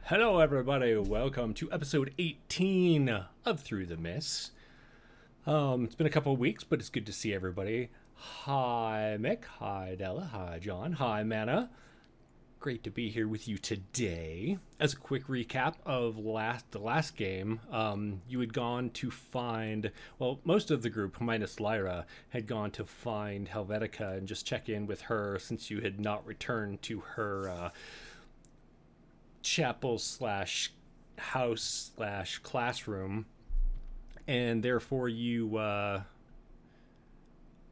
Hello, everybody. Welcome to episode 18 of Through the Mist. It's been a couple of weeks, but it's good to see everybody. Hi, Mick. Hi, Della. Hi, John. Hi, Mana. Great to be here with you today. As a quick recap of the last game, you had gone to find, well, most of the group, minus Lyra, had gone to find Helvetica and just check in with her since you had not returned to her chapel slash house slash classroom, and therefore you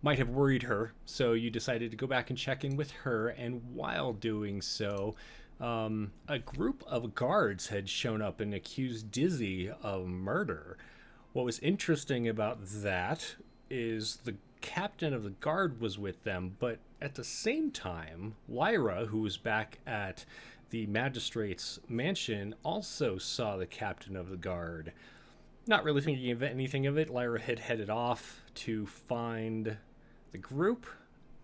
might have worried her, so you decided to go back and check in with her. And while doing so, a group of guards had shown up and accused Dizzy of murder. What was interesting about that is the captain of the guard was with them, but at the same time, Lyra, who was back at the magistrate's mansion, also saw the captain of the guard. Not really thinking of anything of it, Lyra had headed off to find the group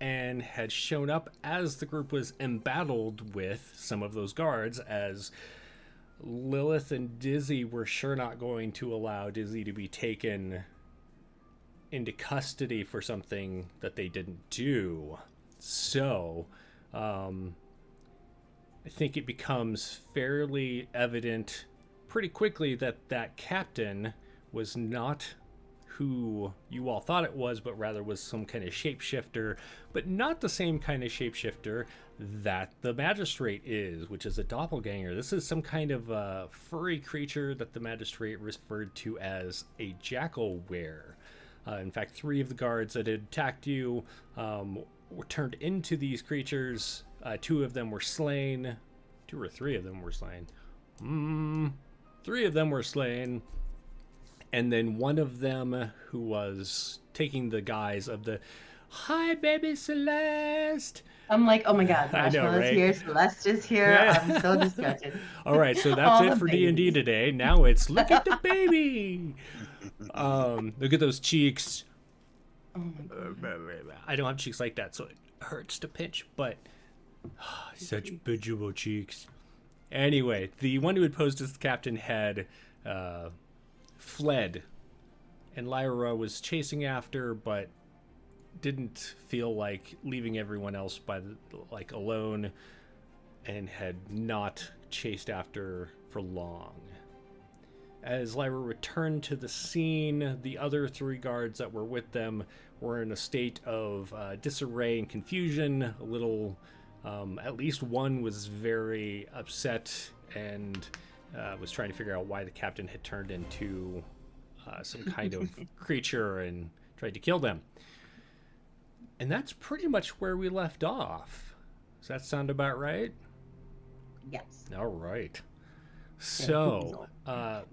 and had shown up as the group was embattled with some of those guards, as Lilith and Dizzy were sure not going to allow Dizzy to be taken into custody for something that they didn't do. So, I think it becomes fairly evident pretty quickly that that captain was not who you all thought it was, but rather was some kind of shapeshifter, but not the same kind of shapeshifter that the magistrate is, which is a doppelganger. This is some kind of furry creature that the magistrate referred to as a jackalwere. In fact, 3 of the guards that had attacked you were turned into these creatures. 2 of them were slain. 2 or 3 of them were slain. 3 of them were slain. And then one of them, who was taking the guise of the "Hi, baby Celeste." I'm like, oh my god, I know, Marshmallow's right? here, Celeste is here. Yeah. I'm so disgusted. All right, so that's All it the for D&D babies. today. Now it's look at the baby. Look at those cheeks. Oh my god. I don't have cheeks like that, so it hurts to pinch, but such beautiful cheeks. Anyway, the one who had posed as the captain had fled, and Lyra was chasing after, but didn't feel like leaving everyone else alone, and had not chased after for long. As Lyra returned to the scene, the other 3 guards that were with them were in a state of disarray and confusion. A little, at least one was very upset and was trying to figure out why the captain had turned into some kind of creature and tried to kill them. And that's pretty much where we left off. Does that sound about right? Yes. All right. So,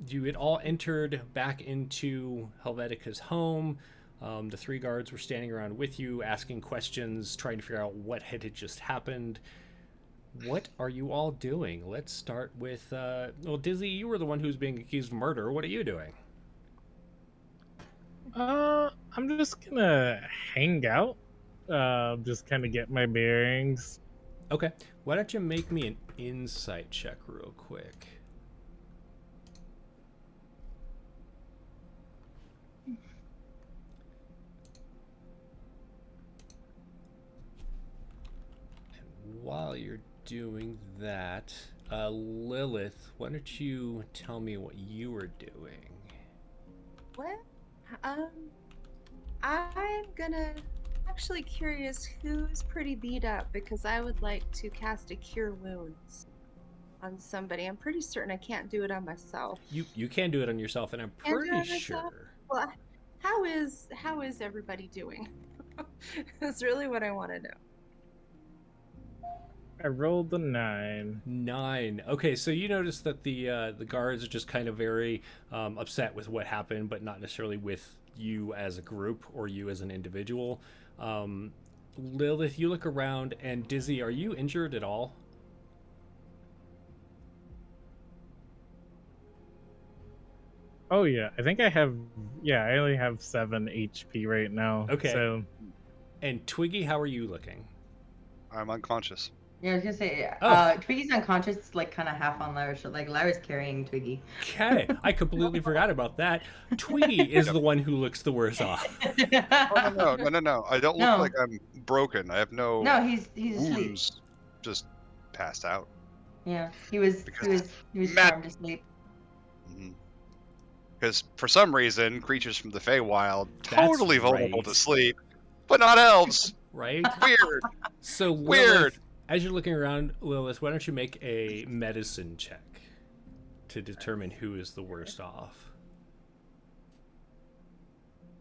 you had all entered back into Helvetica's home. The 3 guards were standing around with you, asking questions, trying to figure out what had just happened. What are you all doing? Let's start with, Dizzy, you were the one who was being accused of murder. What are you doing? I'm just gonna hang out. Just kind of get my bearings. Okay. Why don't you make me an insight check real quick? While you're doing that, Lilith, why don't you tell me what you were doing? What? I'm gonna actually curious who's pretty beat up because I would like to cast a Cure Wounds on somebody. I'm pretty certain I can't do it on myself. You can do it on yourself, and I'm Can't do it pretty on myself? sure. Well, how is everybody doing? That's really what I want to know. I rolled a 9. 9. Okay, so you notice that the guards are just kind of very upset with what happened, but not necessarily with you as a group or you as an individual. Lilith, you look around, and Dizzy, are you injured at all? Oh yeah, I think I have. Yeah, I only have 7 HP right now. Okay. So And Twiggy, how are you looking? I'm unconscious. Yeah, I was gonna say, Oh. Twiggy's unconscious, like kind of half on Lyra's shoulder. Like Lyra's carrying Twiggy. Okay, I completely forgot about that. Twiggy is the one who looks the worst off. Oh no! I don't look like No. I'm broken. I have no No, he's asleep. wounds. Just passed out. Yeah, he was Because Matt- charmed asleep. Because for some reason, creatures from the Feywild That's totally vulnerable right. to sleep, but not elves. Right? Weird. So Weird. Lilith, as you're looking around, Lilith, why don't you make a medicine check to determine who is the worst off?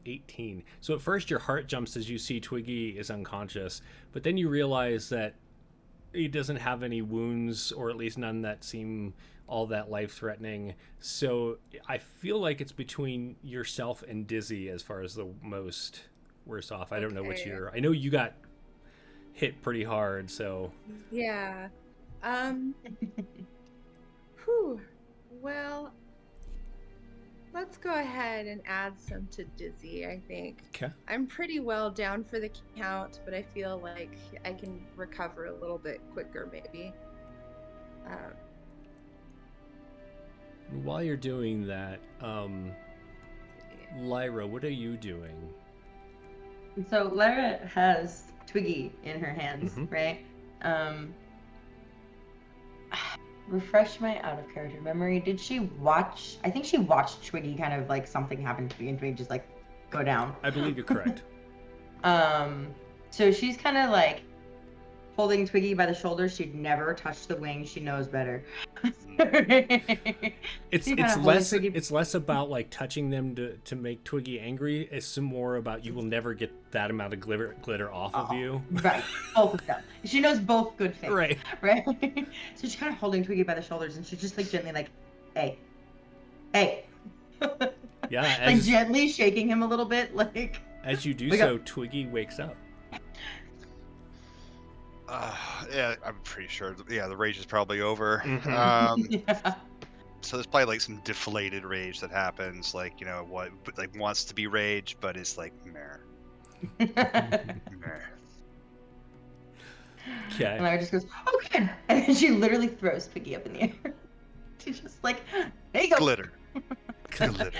18. So at first your heart jumps as you see Twiggy is unconscious, but then you realize that he doesn't have any wounds, or at least none that seem all that life-threatening. So I feel like it's between yourself and Dizzy as far as the most worse off. I don't know what Okay. I know you got hit pretty hard, so Yeah. Whew. Well, let's go ahead and add some to Dizzy, I think. okay. I'm pretty well down for the count, but I feel like I can recover a little bit quicker, maybe. While you're doing that, Lyra, what are you doing? So Lyra has Twiggy in her hands, Mhm. right? Refresh my out of character memory. Did she watch? I think she watched Twiggy kind of like something happen to Twiggy and Twiggy just like go down. I believe you're correct. So she's kind of like holding Twiggy by the shoulders. She'd never touched the wing. She knows better. It's She kinda it's holding less Twiggy- it's less about like touching them to make Twiggy angry. It's some more about you will never get that amount of glitter off of you. Right, both of them. She knows both good things. Right. Right. So she's kind of holding Twiggy by the shoulders, and she's just like gently like, hey, hey. Yeah. Like As, gently shaking him a little bit, like. as you do Wake so, up. Twiggy wakes up. Yeah, I'm pretty sure. Yeah, the rage is probably over. Mhm. Yeah. So there's probably like some deflated rage that happens, like what, but, like wants to be rage, but it's like meh. Okay. And Lara just goes, oh good. And then she literally throws Twiggy up in the air. She's just like, there you go. Glitter. Glitter.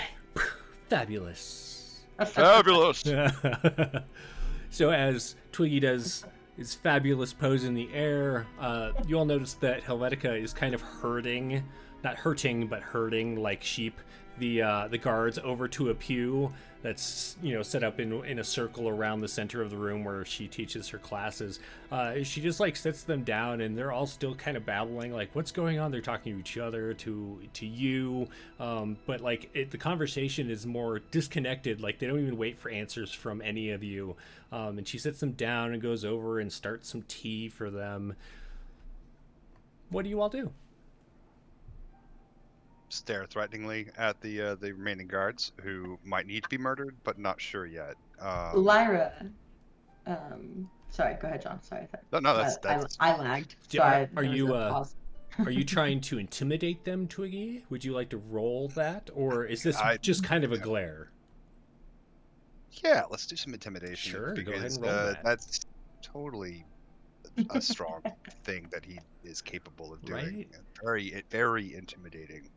Fabulous. Fabulous. So as Twiggy does his fabulous pose in the air, you all notice that Helvetica is kind of herding, not hurting, but herding like sheep, the guards over to a pew that's set up in a circle around the center of the room where she teaches her classes. She just like sits them down, and they're all still kind of babbling, like what's going on. They're talking to each other, to you, but like the conversation is more disconnected. Like they don't even wait for answers from any of you. And she sits them down and goes over and starts some tea for them. What do you all do? Stare threateningly at the remaining guards who might need to be murdered, but not sure yet. Lyra. Sorry, go ahead, John. Sorry. No, that's I lagged. Do- Sorry. are there was you, a pause. Are you trying to intimidate them, Twiggy? Would you like to roll that, or is this I- just kind of a glare? yeah. Let's do some intimidation. Sure, go ahead because and roll that. that's totally a strong thing that he is capable of doing. Right. Very intimidating.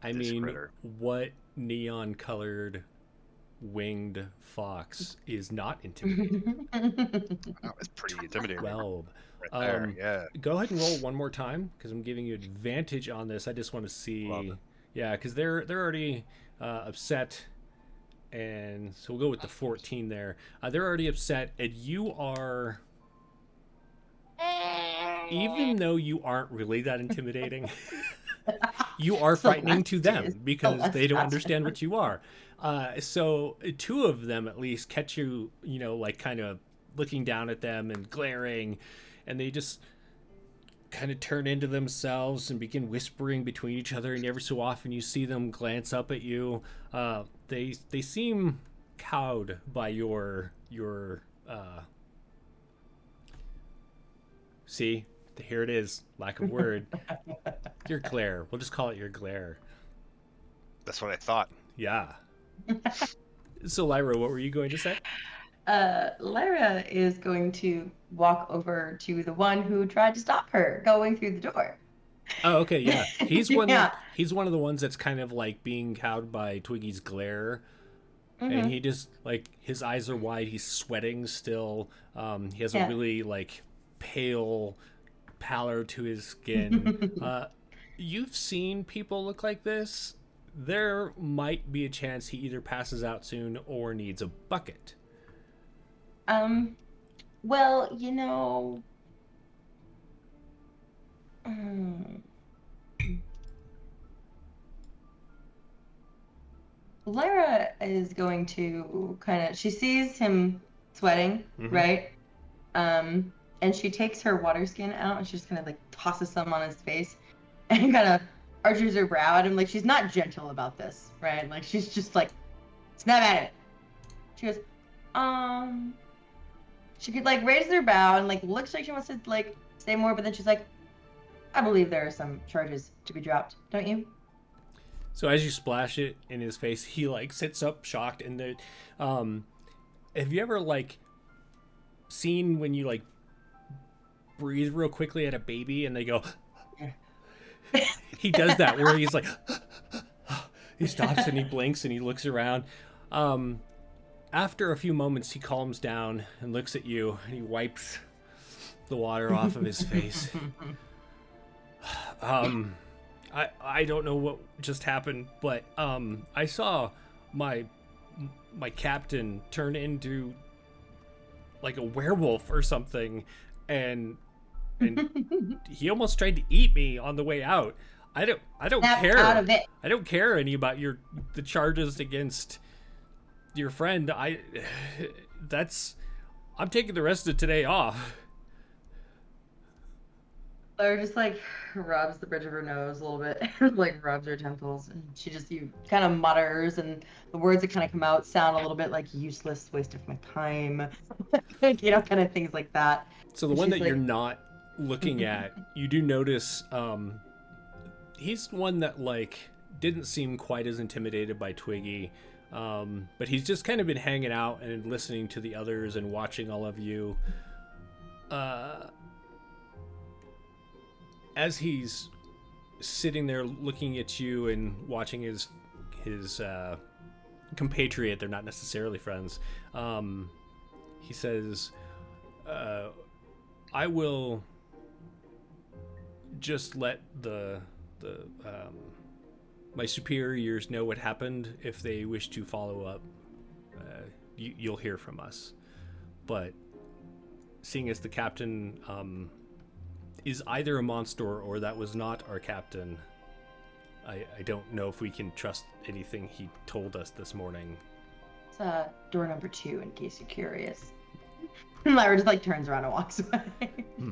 I This mean, critter. what neon-colored winged fox is not intimidating? Oh, it's pretty intimidating. 12. right there. Yeah. Go ahead and roll one more time, because I'm giving you advantage on this. I just want to see. Love it. Yeah, because they're already upset, and so we'll go with the 14 there. They're already upset, and you are. Even though you aren't really that intimidating, you are frightening to them because they don't understand what you are. So two of them at least catch you, like kind of looking down at them and glaring, and they just kind of turn into themselves and begin whispering between each other. And every so often you see them glance up at you. They seem cowed by your see, here it is, lack of word. Your glare. We'll just call it your glare. That's what I thought. Yeah. So Lyra, what were you going to say? Lyra is going to walk over to the one who tried to stop her going through the door. Oh, okay, yeah. Yeah. He's one of the ones that's kind of like being cowed by Twiggy's glare. And Hmm. he just like his eyes are wide, he's sweating still. He has a Yeah. really like pale pallor to his skin. You've seen people look like this. There might be a chance he either passes out soon or needs a bucket. um, well, Lyra is going to she sees him sweating, Mm-hmm. right? And she takes her water skin out and she just kind of like tosses some on his face and kind of arches her brow at him. Like she's not gentle about this, right? Like she's just like, snap at it. She goes, um, she could like raise her brow and like looks like she wants to like say more, but then she's like, I believe there are some charges to be dropped, don't you? So as you splash it in his face, he like sits up shocked. And have you ever like seen when you like breathe real quickly at a baby and they go? He does that where he's like, he stops and he blinks and he looks around. After a few moments, he calms down and looks at you and he wipes the water off of his face. I don't know what just happened, but I saw my captain turn into like a werewolf or something, and he almost tried to eat me on the way out. I don't Snap care. out of it. I don't care any about the charges against your friend. I'm taking the rest of today off. Or just like rubs the bridge of her nose a little bit, like rubs her temples, and you kind of mutters, and the words that kind of come out sound a little bit like useless waste of my time, kind of things like that. So the And one she's that you're like, not looking at, you do notice he's one that like didn't seem quite as intimidated by Twiggy, but he's just kind of been hanging out and listening to the others and watching all of you. As he's sitting there looking at you and watching his compatriot, they're not necessarily friends, he says, I will just let the my superiors know what happened. If they wish to follow up, you'll hear from us. But seeing as the captain is either a monster or that was not our captain, I don't know if we can trust anything he told us this morning. it's door number 2, in case you're curious. And Lyra just like turns around and walks away.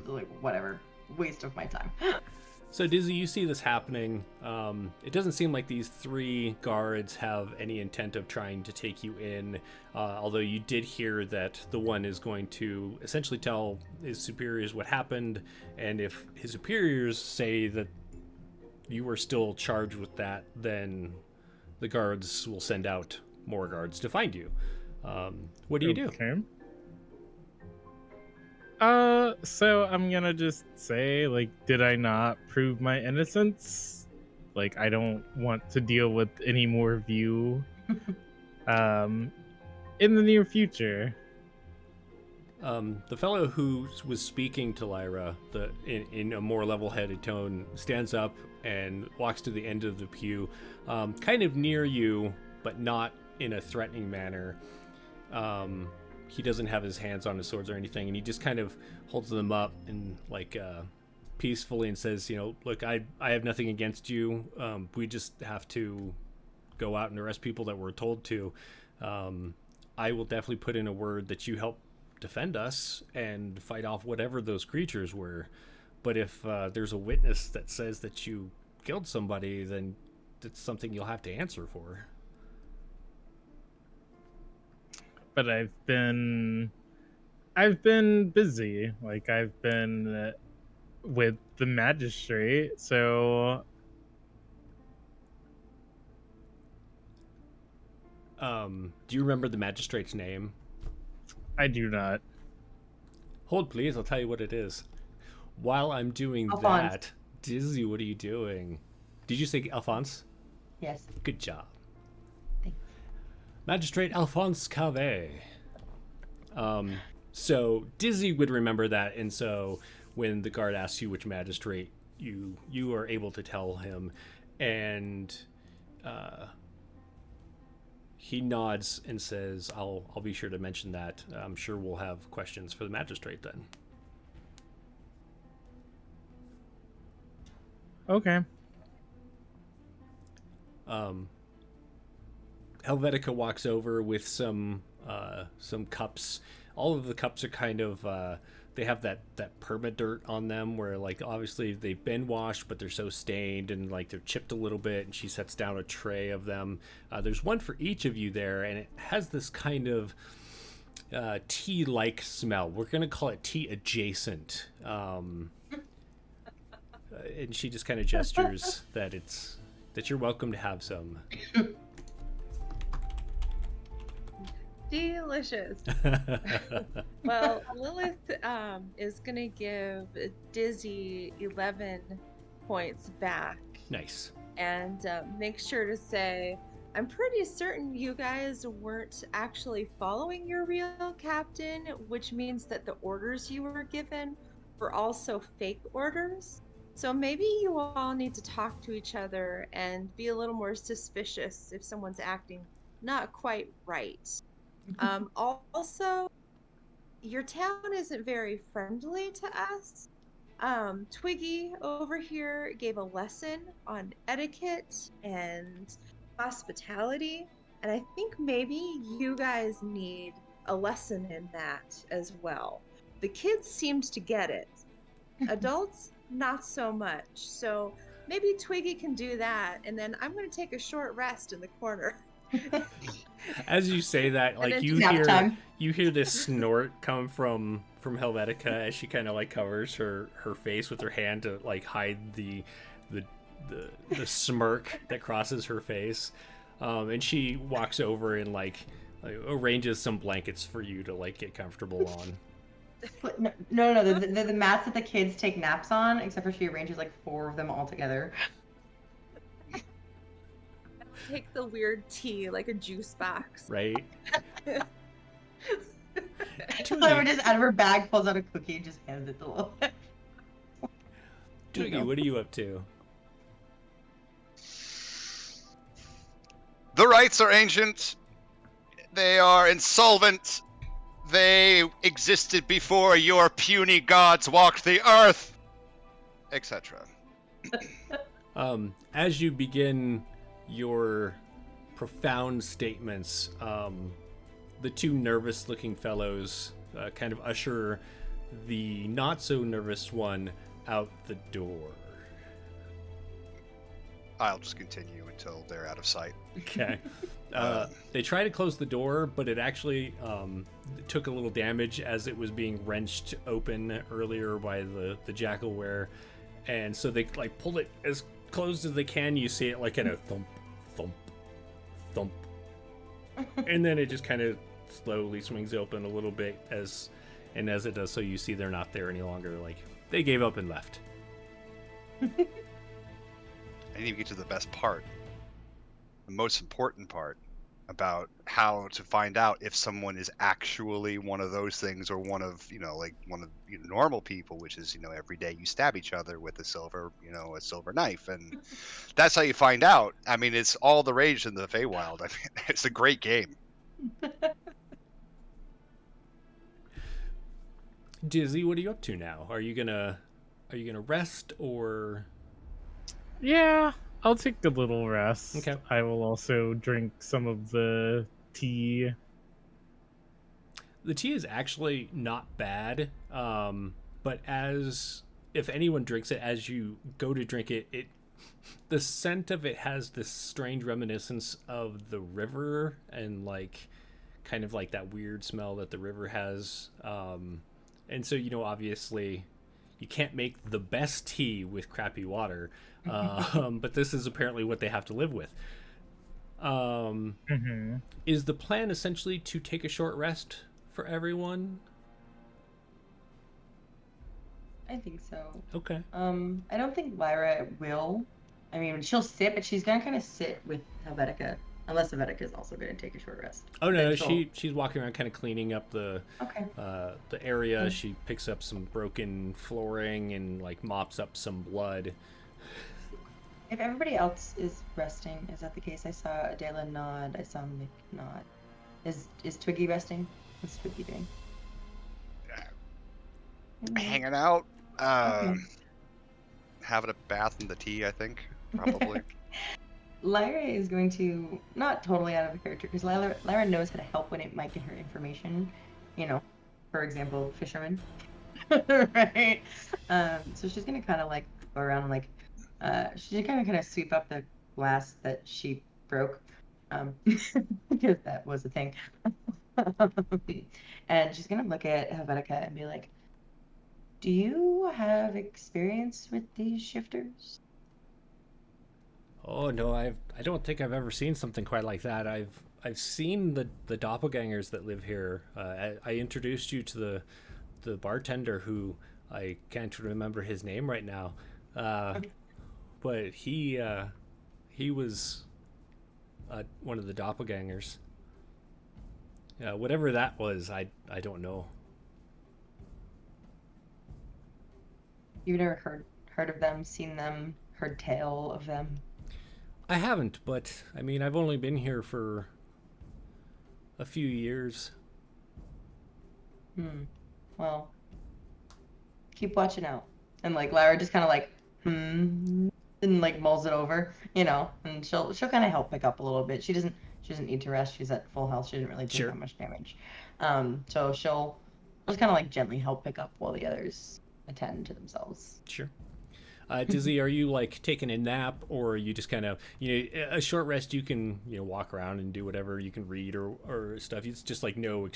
Like, whatever, waste of my time. So Dizzy, you see this happening. It doesn't seem like these 3 guards have any intent of trying to take you in, although you did hear that the one is going to essentially tell his superiors what happened, and if his superiors say that you were still charged with that, then the guards will send out more guards to find you. What do you do? Okay. So I'm gonna just say, like, did I not prove my innocence? Like, I don't want to deal with any more of you, in the near future. The fellow who was speaking to Lyra, in a more level-headed tone, stands up and walks to the end of the pew, kind of near you, but not in a threatening manner. He doesn't have his hands on his swords or anything, and he just kind of holds them up and like peacefully and says, look, I have nothing against you. We just have to go out and arrest people that we're told to. I will definitely put in a word that you help defend us and fight off whatever those creatures were. But if there's a witness that says that you killed somebody, then it's something you'll have to answer for. But I've been busy. Like, I've been with the magistrate, so Do you remember the magistrate's name? I do not. Hold, please. I'll tell you what it is. While I'm doing Alphonse. that, Dizzy, what are you doing? Did you say Alphonse? Yes. Good job. Thanks. Magistrate Alphonse Calvé. So Dizzy would remember that, and so when the guard asks you which magistrate, you are able to tell him, and he nods and says, I'll be sure to mention that. I'm sure we'll have questions for the magistrate then. Okay. Helvetica walks over with some cups. All of the cups are kind of they have that permadirt on them, where like obviously they've been washed, but they're so stained and like they're chipped a little bit. And she sets down a tray of them. There's one for each of you there, and it has this kind of tea-like smell. We're gonna call it tea adjacent. And she just kind of gestures that you're welcome to have some. Delicious. Well, Lilith is gonna give Dizzy 11 points back. Nice. And make sure to say, I'm pretty certain you guys weren't actually following your real captain, which means that the orders you were given were also fake orders. So maybe you all need to talk to each other and be a little more suspicious if someone's acting not quite right. Also, your town isn't very friendly to us. Twiggy over here gave a lesson on etiquette and hospitality, and I think maybe you guys need a lesson in that as well. The kids seemed to get it. Adults, not so much. So maybe Twiggy can do that, and then I'm going to take a short rest in the corner. As you say that, like you hear this snort come from Helvetica as she kind of like covers her face with her hand to like hide the smirk that crosses her face, and she walks over and like arranges some blankets for you to like get comfortable on. No. The mats that the kids take naps on, except for she arranges like 4 of them all together. Take the weird tea like a juice box. Right. Clever just out of her bag pulls out a cookie and just hands it to Lilith. Twiggy, what are you up to? The rites are ancient. They are insolvent. They existed before your puny gods walked the earth, etc. As you begin your profound statements, the 2 nervous-looking fellows kind of usher the not-so-nervous one out the door. I'll just continue until they're out of sight. Okay. They try to close the door, but it actually took a little damage as it was being wrenched open earlier by the jackalwere, and so they like pulled it as closed as they can. You see it like in a thump, thump, thump, and then it just kind of slowly swings open a little bit as it does, so you see they're not there any longer. Like they gave up and left. I didn't even get to the best part. The most important part about how to find out if someone is actually one of those things or one of normal people, which is, every day you stab each other with a silver knife, and that's how you find out. I mean, it's all the rage in the Feywild. I mean, it's a great game. Dizzy, what are you up to now? Are you gonna rest or? Yeah, I'll take a little rest. Okay. I will also drink some of the tea. The tea is actually not bad, but if anyone drinks it, as you go to drink it, the scent of it has this strange reminiscence of the river and like kind of like that weird smell that the river has. And so, obviously you can't make the best tea with crappy water, but this is apparently what they have to live with. Is the plan essentially to take a short rest for everyone? I think so. Okay. I don't think Lyra will. I mean, she'll sit, but she's gonna kind of sit with Helvetica, unless Helvetica is also gonna take a short rest. Oh no, Then she'll- she's walking around, kind of cleaning up the Okay. area. She picks up some broken flooring and like mops up some blood. If everybody else is resting, is that the case? I saw Adela nod. I saw Mick nod. Is Twiggy resting? What's Twiggy doing? Hanging out. Okay. Having a bath in the tea, I think. Probably. Lyra is going to, not totally out of character, because Lyra knows how to help when it might get her information. You know, for example, fishermen. Right? So she's going to kind of like go around and like, she's going to kind of sweep up the glass that she broke. Because that was a thing. And she's going to look at Helvetica and be like, do you have experience with these shifters? Oh no, I don't think I've ever seen something quite like that. I've seen the doppelgangers that live here. I introduced you to the bartender who I can't remember his name right now, but he was one of the doppelgangers. Whatever that was, I don't know. You've never heard of them, seen them, heard tale of them? I haven't, but I mean, I've only been here for a few years. Well, keep watching out. And like Lyra just kind of like and like mulls it over, you know, and she'll kind of help pick up a little bit. She doesn't need to rest. She's at full health. She didn't really take Sure. that much damage. So she'll just kind of like gently help pick up while the others attend to themselves. Sure. Dizzy, are you like taking a nap, or are you just kind of, a short rest? You can, walk around and do whatever. You can read or stuff. It's just like no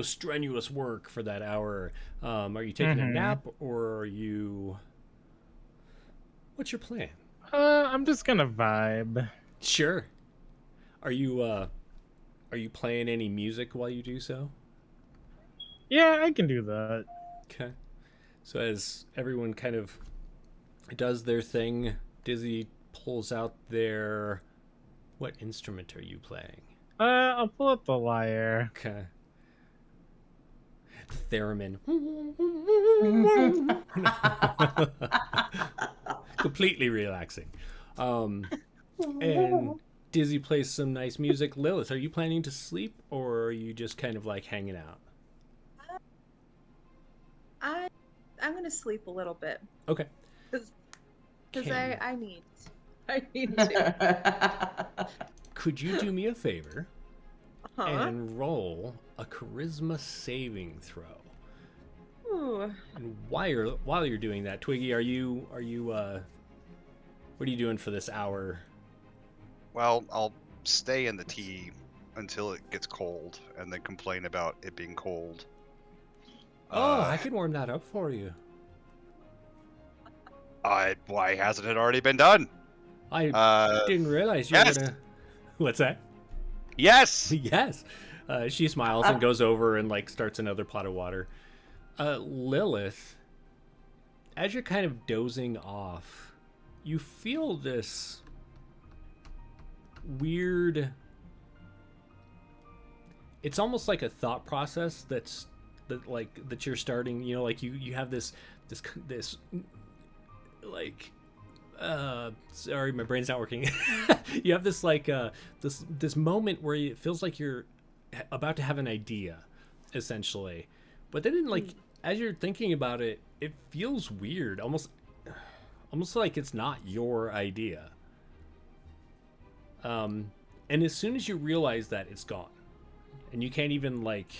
strenuous work for that hour. Are you taking a nap, or are you? What's your plan? I'm just gonna vibe. Sure. Are you playing any music while you do so? Yeah, I can do that. Okay. So as everyone kind of does their thing, Dizzy pulls out their... What instrument are you playing? I'll pull up the lyre. Okay. Theremin. Completely relaxing. And Dizzy plays some nice music. Lilith, are you planning to sleep, or are you just kind of like hanging out? I'm gonna sleep a little bit. Okay. Because I need to. Could you do me a favor Huh? and roll a charisma saving throw? Ooh. And while you're doing that, Twiggy, what are you doing for this hour? Well, I'll stay in the tea until it gets cold, and then complain about it being cold. Oh, I can warm that up for you. Why hasn't it already been done? I didn't realize you were yes. gonna. What's that? Yes. Yes. She smiles and goes over and like starts another pot of water. Lilith, as you're kind of dozing off, you feel this weird. It's almost like a thought process that you're starting. Like you have this like. Sorry, my brain's not working. You have this like this moment where it feels like you're about to have an idea, essentially, but then as you're thinking about it, it feels weird, almost like it's not your idea. And as soon as you realize that, it's gone, and you can't even like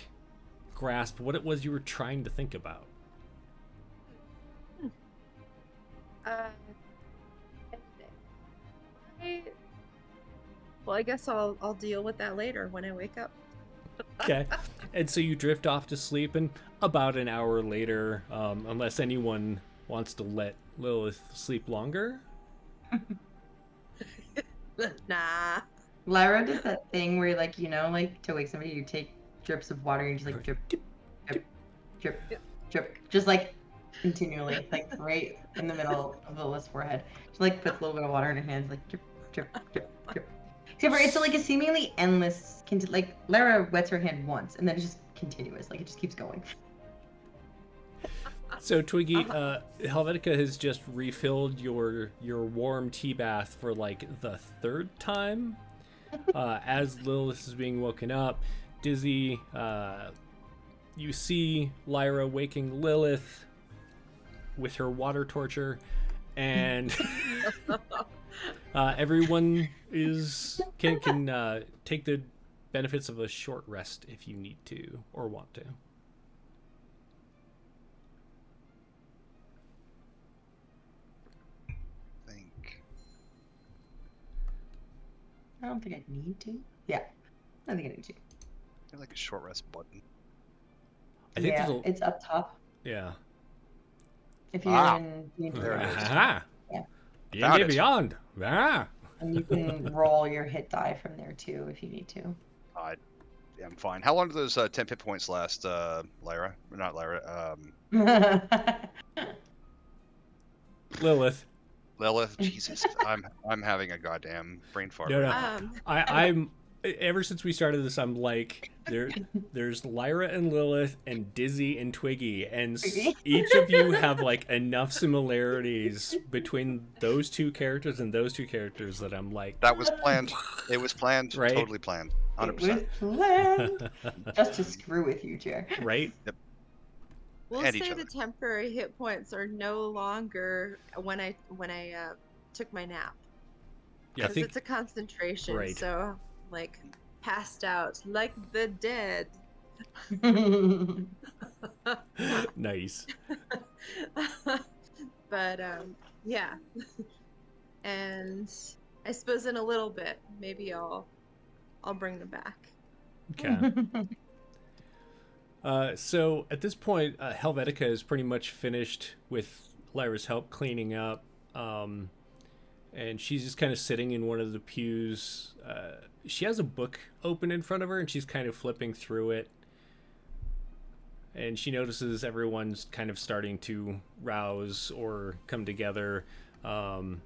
grasp what it was you were trying to think about. Well, I guess I'll deal with that later when I wake up. Okay. And so you drift off to sleep, and about an hour later, unless anyone wants to let Lilith sleep longer. Nah. Lyra does that thing where, like, to wake somebody, you take drips of water and just like drip, drip, drip, drip, just like continually, like right in the middle of Lilith's forehead. She like puts a little bit of water in her hands, like drip, drip, drip, drip. Except for it's like a seemingly endless. Like Lara wets her hand once, and then it's just continuous. Like it just keeps going. So Twiggy, Helvetica has just refilled your warm tea bath for like the third time. As Lilith is being woken up, Dizzy, you see Lyra waking Lilith with her water torture, and everyone can take the benefits of a short rest if you need to or want to. I don't think I need to. Yeah, I think I need to. There's like a short rest button. I think yeah, it's up top. Yeah. If you're in There it is. Aha. Yeah. D&D Beyond. Ah. And you can roll your hit die from there too if you need to. Yeah, I'm fine. How long do those 10 hit points last, Lyra? Not Lyra. Lilith. Lilith. Jesus, I'm having a goddamn brain fart. No, no. right now. I'm ever since we started this, I'm like, there's Lyra and Lilith and Dizzy and Twiggy, and each of you have like enough similarities between those two characters and those two characters that I'm like, That was planned. It was planned. Right? Totally planned. 100%. It was planned. Just to screw with you, Jer. right? We'll And each say other. the temporary hit points are no longer when I took my nap. Yeah, I Because think it's a concentration, right. so like passed out like the dead. nice. But yeah. And I suppose in a little bit, maybe I'll bring them back. Okay. So at this point, Helvetica is pretty much finished with Lyra's help cleaning up, and she's just kind of sitting in one of the pews. She has a book open in front of her, and she's kind of flipping through it. And she notices everyone's kind of starting to rouse or come together. And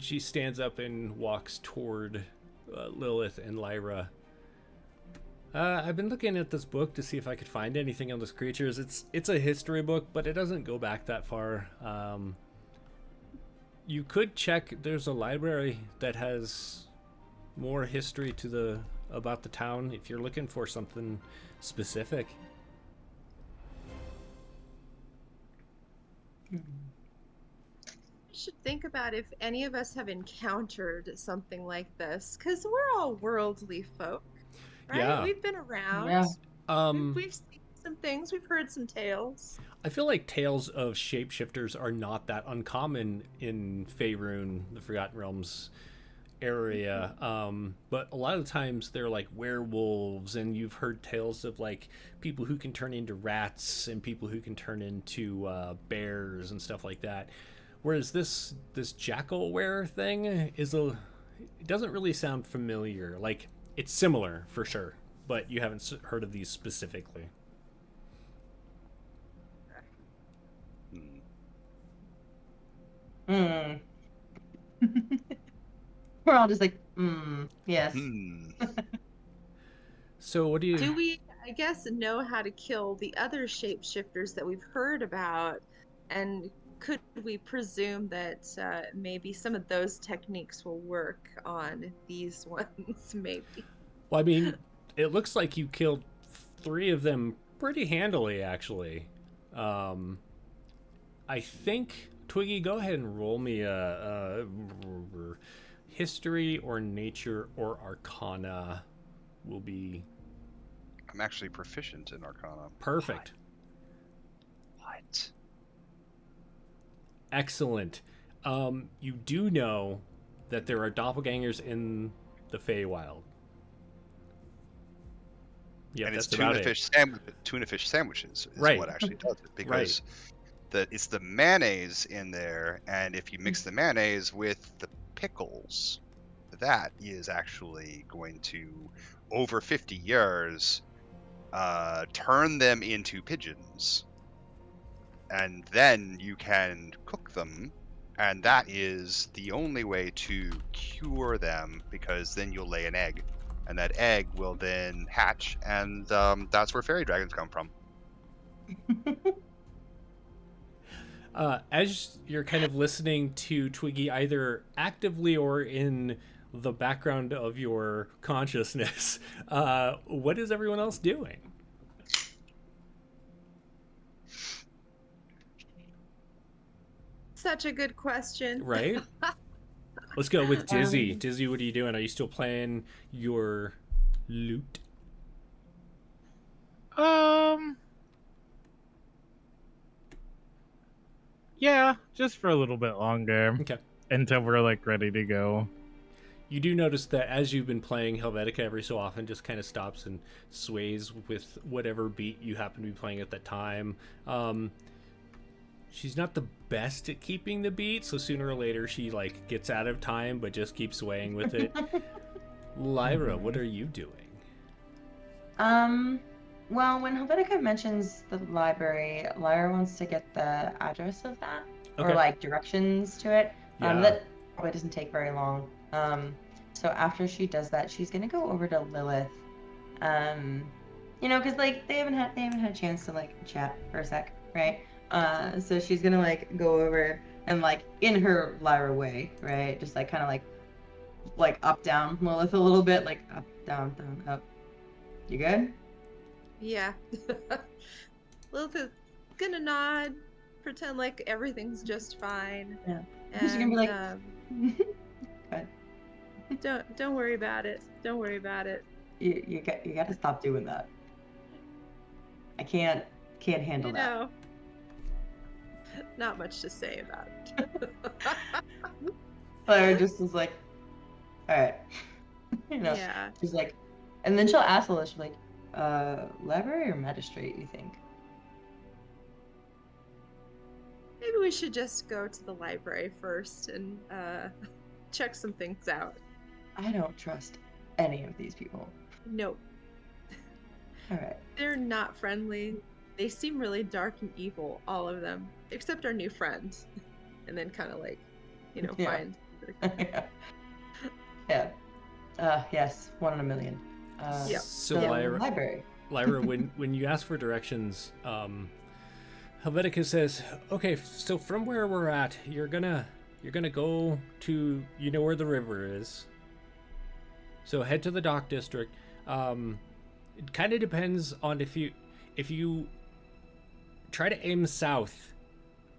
she stands up and walks toward Lilith and Lyra. I've been looking at this book to see if I could find anything on these creatures. It's a history book, but it doesn't go back that far. You could check. There's a library that has more history about the town if you're looking for something specific. I should think about if any of us have encountered something like this, because we're all worldly folk, right? Yeah. We've been around. Yeah. We've seen some things. We've heard some tales. I feel like tales of shapeshifters are not that uncommon in Faerun, the Forgotten Realms area. But a lot of the times they're like werewolves, and you've heard tales of like people who can turn into rats and people who can turn into bears and stuff like that. Whereas this jackalwere thing it doesn't really sound familiar. Like, it's similar for sure, but you haven't heard of these specifically. We're all just like, yes. So what do you... Do we, I guess, know how to kill the other shapeshifters that we've heard about? And could we presume that maybe some of those techniques will work on these ones, maybe? Well, I mean, it looks like you killed 3 of them pretty handily, actually. I think, Twiggy, go ahead and roll me a history or nature or arcana will be... I'm actually proficient in Arcana. Perfect. What? Excellent. You do know that there are doppelgangers in the Feywild. Yeah, And that's it's about tuna fish sandwiches is Right. what actually does it, because it's the mayonnaise in there, and if you mix the mayonnaise with the pickles, that is actually going to, over 50 years, turn them into pigeons. And then you can cook them. And that is the only way to cure them, because then you'll lay an egg. And that egg will then hatch, and that's where fairy dragons come from. As you're kind of listening to Twiggy, either actively or in the background of your consciousness, what is everyone else doing? Such a good question. Right? Let's go with Dizzy. Um, Dizzy, what are you doing? Are you still playing your lute? Yeah, just for a little bit longer Okay. until we're like ready to go. You do notice that as you've been playing, Helvetica every so often just kind of stops and sways with whatever beat you happen to be playing at that time. She's not the best at keeping the beat, so sooner or later she like gets out of time, but just keeps swaying with it. Lyra, what are you doing? Well, when Helvetica mentions the library, Lyra wants to get the address of that, Okay. or like directions to it. Yeah. That probably doesn't take very long. So after she does that, she's gonna go over to Lilith. Because like they haven't had a chance to like chat for a sec, right? So she's gonna like go over and like in her Lyra way, right? Just like kind of like up down Lilith a little bit, like up down up. You good? Yeah. Lilith is gonna nod, pretend like everything's just fine. Yeah. And, She's gonna be like, good. don't worry about it. Don't worry about it. You got to stop doing that. I can't handle You that. know, not much to say about it. Lyra just is like, all right, Yeah. She's like, and then she'll ask Lilith, she'll be like, library or magistrate, you think? Maybe we should just go to the library first and check some things out. I don't trust any of these people. Nope. All right. They're not friendly. They seem really dark and evil, all of them, except our new friends. And then kind of like, Yeah. find. Yeah. Yes, 1 in a million. Yep. So the Lyra, library. Lyra, when you ask for directions, Helvetica says, "Okay, so from where we're at, you're gonna go to where the river is. So head to the dock district. It kind of depends on if you try to aim south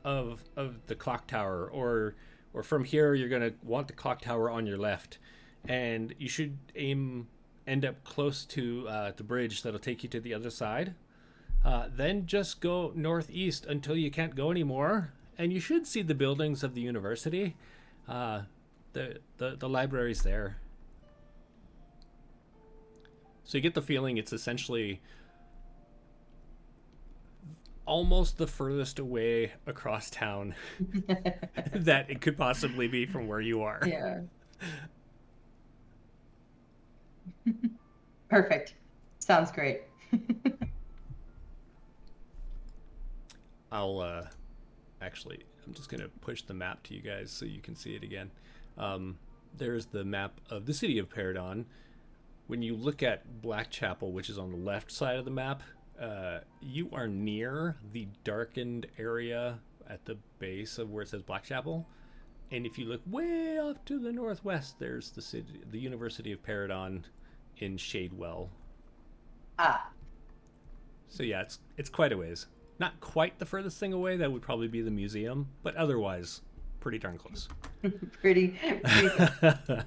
of the clock tower, or from here you're gonna want the clock tower on your left, and you should end up close to the bridge that'll take you to the other side. Then just go northeast until you can't go anymore, and you should see the buildings of the university. The library's there." So you get the feeling it's essentially almost the furthest away across town that it could possibly be from where you are. Yeah. Perfect. Sounds great. I'll actually, I'm just gonna push the map to you guys so you can see it again. There's the map of the city of Paradon. When you look at Blackchapel, which is on the left side of the map, you are near the darkened area at the base of where it says Blackchapel. And if you look way off to the northwest, there's the University of Paradon in Shadewell. Ah. So yeah, it's quite a ways. Not quite the furthest thing away. That would probably be the museum, but otherwise, pretty darn close. pretty good.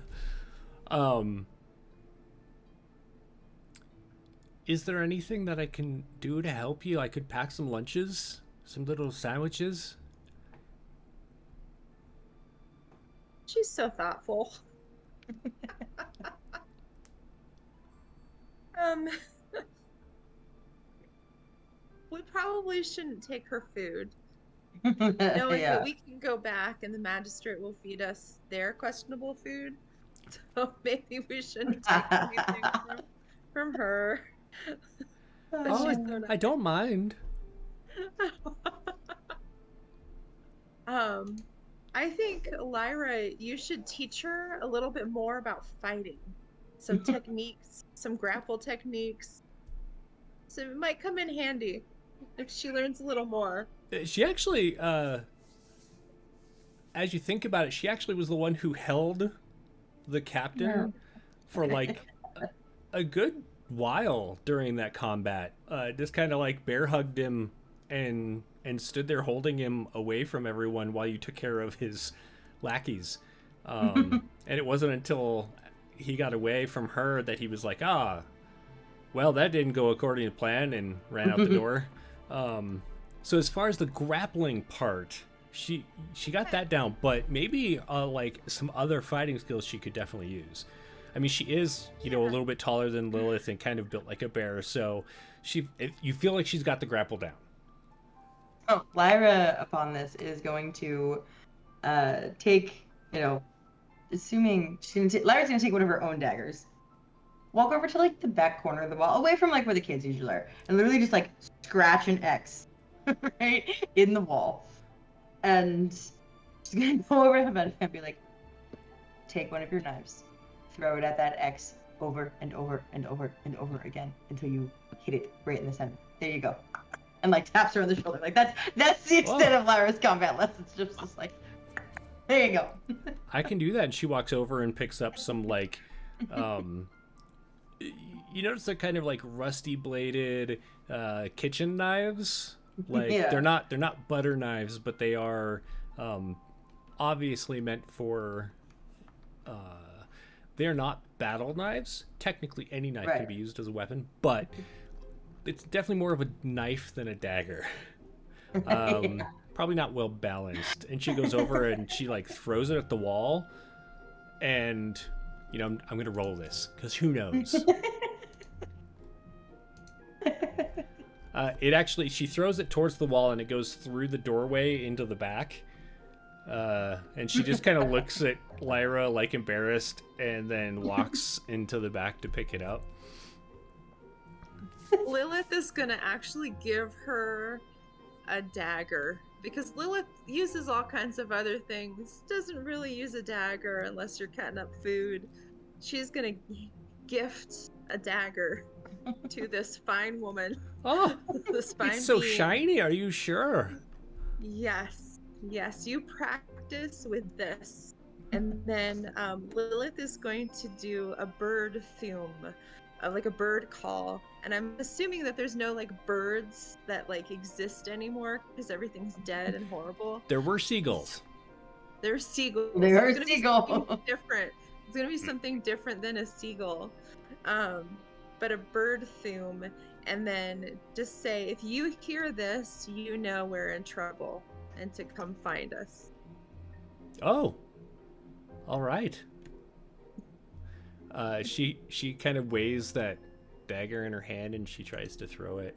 Is there anything that I can do to help you? I could pack some lunches, some little sandwiches. She's so thoughtful. We probably shouldn't take her food, knowing Yeah. that we can go back and the magistrate will feed us their questionable food. So maybe we shouldn't take anything from her. But Oh, she's so I don't mind. I think, Lyra, you should teach her a little bit more about fighting. Some techniques, some grapple techniques. So it might come in handy if she learns a little more. She actually, as you think about it, she actually was the one who held the captain for like a good while during that combat. Just kind of like bear hugged him and stood there holding him away from everyone while you took care of his lackeys. And it wasn't until he got away from her that he was like, well, that didn't go according to plan, and ran out the door. So as far as the grappling part, she got that down, but maybe like some other fighting skills she could definitely use. I mean, she is, a little bit taller than Lilith and kind of built like a bear, so you feel like she's got the grapple down. Oh, Lyra, upon this, is going to take, assuming Lyra's going to take one of her own daggers, walk over to like the back corner of the wall, away from like where the kids usually are, and literally just like scratch an X right in the wall. And she's going to go over to him and be like, take one of your knives, throw it at that X over and over and over and over again until you hit it right in the center. There you go. And like taps her on the shoulder. Like that's the extent of Lyra's combat lessons. Just like, there you go. I can do that. And she walks over and picks up some like, you notice they're kind of like rusty bladed kitchen knives. Like they're not butter knives, but they are obviously meant for. They're not battle knives. Technically, any knife can be used as a weapon, but it's definitely more of a knife than a dagger. Probably not well balanced. And she goes over and she like throws it at the wall. And I'm gonna roll this because who knows? She throws it towards the wall and it goes through the doorway into the back. And she just kind of looks at Lyra like embarrassed and then walks into the back to pick it up. Lilith is gonna actually give her a dagger because Lilith uses all kinds of other things. Doesn't really use a dagger unless you're cutting up food. She's gonna gift a dagger to this fine woman. Oh, this fine it's so being. shiny. Are you sure? Yes, you practice with this. And then Lilith is going to do a bird thum, like a bird call. And I'm assuming that there's no like birds that like exist anymore because everything's dead and horrible. There were seagulls. There's seagulls. There are seagulls. Different. It's gonna be something different than a seagull. But a bird thum, and then just say, if you hear this, you know we're in trouble, and to come find us. Oh, all right. She kind of weighs that dagger in her hand and she tries to throw it,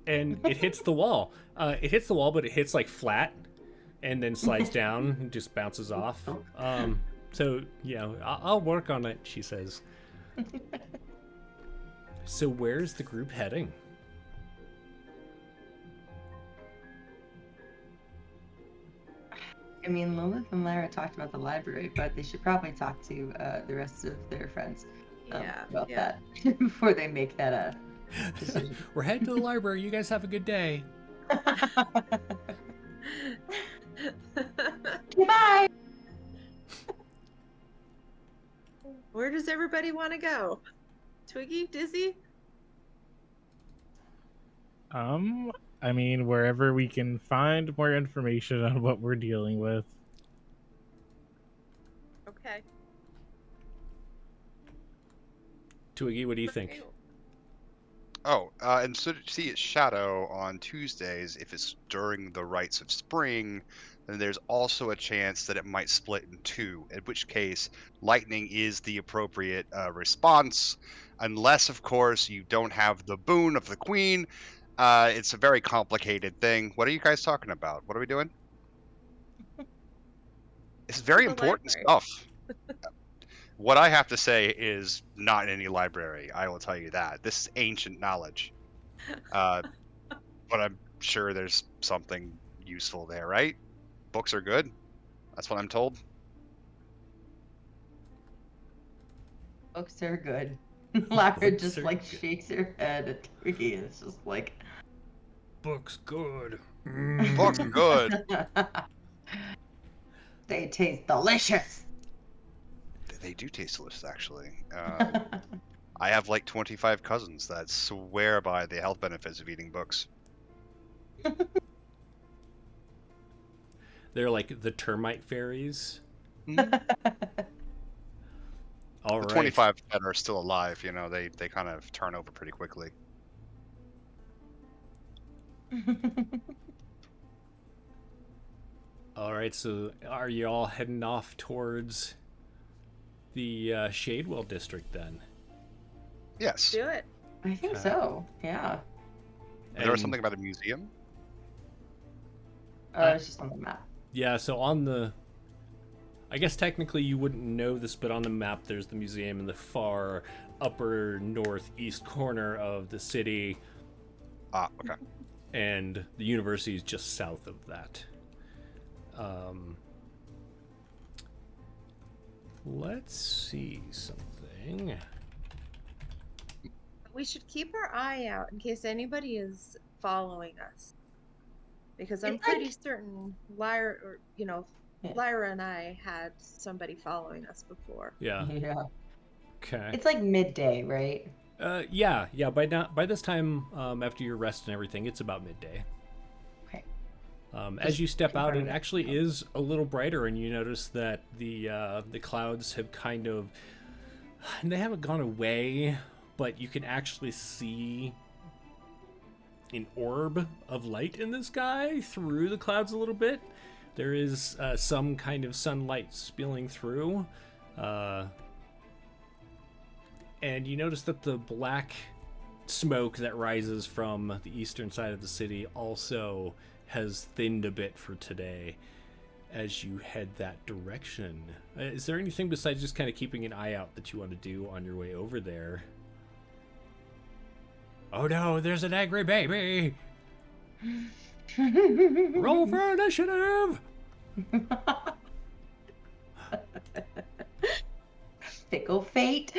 and it hits the wall. It hits the wall, but it hits like flat, and then slides down and just bounces off. So I'll work on it, she says. So where's the group heading? I mean, Lilith and Lyra talked about the library, but they should probably talk to the rest of their friends about that before they make that decision. We're heading to the library. You guys have a good day. Goodbye. Where does everybody want to go? Twiggy? Dizzy? I mean, wherever we can find more information on what we're dealing with. Okay. Twiggy, what do you think? Oh, and so to see its shadow on Tuesdays, if it's during the rites of spring, then there's also a chance that it might split in two, in which case lightning is the appropriate response, unless, of course, you don't have the boon of the queen. It's a very complicated thing. What are you guys talking about? What are we doing? It's very important stuff. What I have to say is not in any library. I will tell you that. This is ancient knowledge. But I'm sure there's something useful there, right? Books are good. That's what I'm told. Books are good. Lara Books just are like good. shakes her head at Twiggy and it's just like Books good. Books are good. they taste delicious. They do taste delicious, actually. I have like 25 cousins that swear by the health benefits of eating books. They're like the termite fairies. The All right. 25 that are still alive, they kind of turn over pretty quickly. All right. So, are you all heading off towards the Shadewell district then? Yes. Do it. I think so. Yeah. There was something about a museum. It's just on the map. Yeah. So on the, I guess technically you wouldn't know this, but on the map there's the museum in the far upper northeast corner of the city, Ah, okay. and the university is just south of that. Let's see something. We should keep our eye out in case anybody is following us. Because I'm It's like- pretty certain Lyra, Yeah. Lyra and I had somebody following us before. Yeah. Yeah. Okay. It's like midday, right? Yeah. By this time, after your rest and everything, it's about midday. Okay. As you step out, it confirming that. actually is a little brighter, and you notice that the clouds have kind of, they haven't gone away, but you can actually see an orb of light in the sky through the clouds a little bit. There is some kind of sunlight spilling through, and you notice that the black smoke that rises from the eastern side of the city also has thinned a bit for today as you head that direction. Is there anything besides just kind of keeping an eye out that you want to do on your way over there? Oh no, there's an angry baby! Roll for initiative! Fickle fate.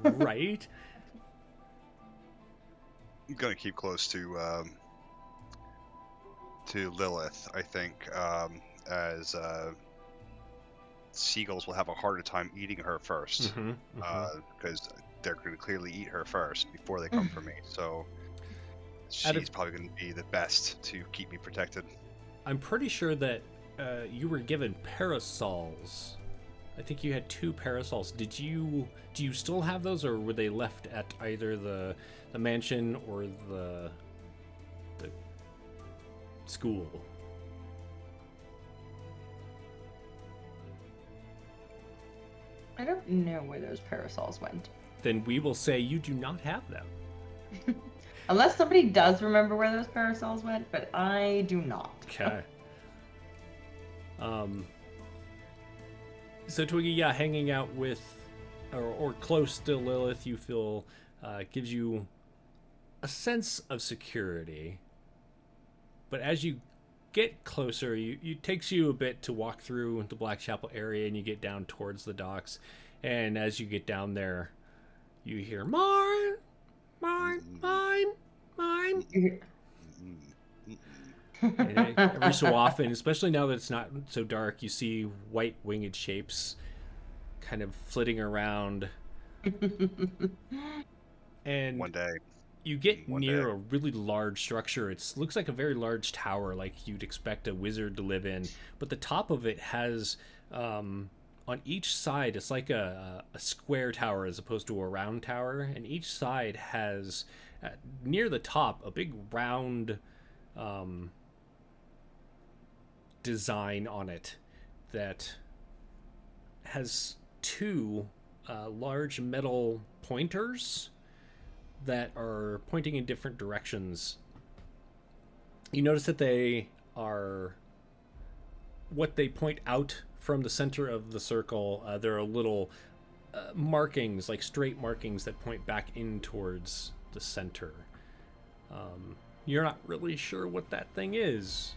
Right? I'm gonna keep close to Lilith, I think, as seagulls will have a harder time eating her first, because they're going to clearly eat her first before they come for me. So she's probably going to be the best to keep me protected. I'm pretty sure that you were given parasols. I think you had 2 parasols. Do you still have those, or were they left at either the mansion or the school? I don't know where those parasols went. Then we will say you do not have them. Unless somebody does remember where those parasols went, but I do not. Okay. So Twiggy, yeah, hanging out with or close to Lilith, you feel gives you a sense of security. But as you get closer, it takes you a bit to walk through the Blackchapel area, and you get down towards the docks. And as you get down there, you hear mine, mine, mine, mine. And every so often, especially now that it's not so dark, you see white winged shapes kind of flitting around. And One day. you get One near day. a really large structure. It looks like a very large tower, like you'd expect a wizard to live in. But the top of it has, on each side, it's like a square tower as opposed to a round tower. And each side has, near the top, a big round design on it that has 2 large metal pointers that are pointing in different directions. You notice that they are, what they point out from the center of the circle, they're a little markings, like straight markings that point back in towards the center. You're not really sure what that thing is,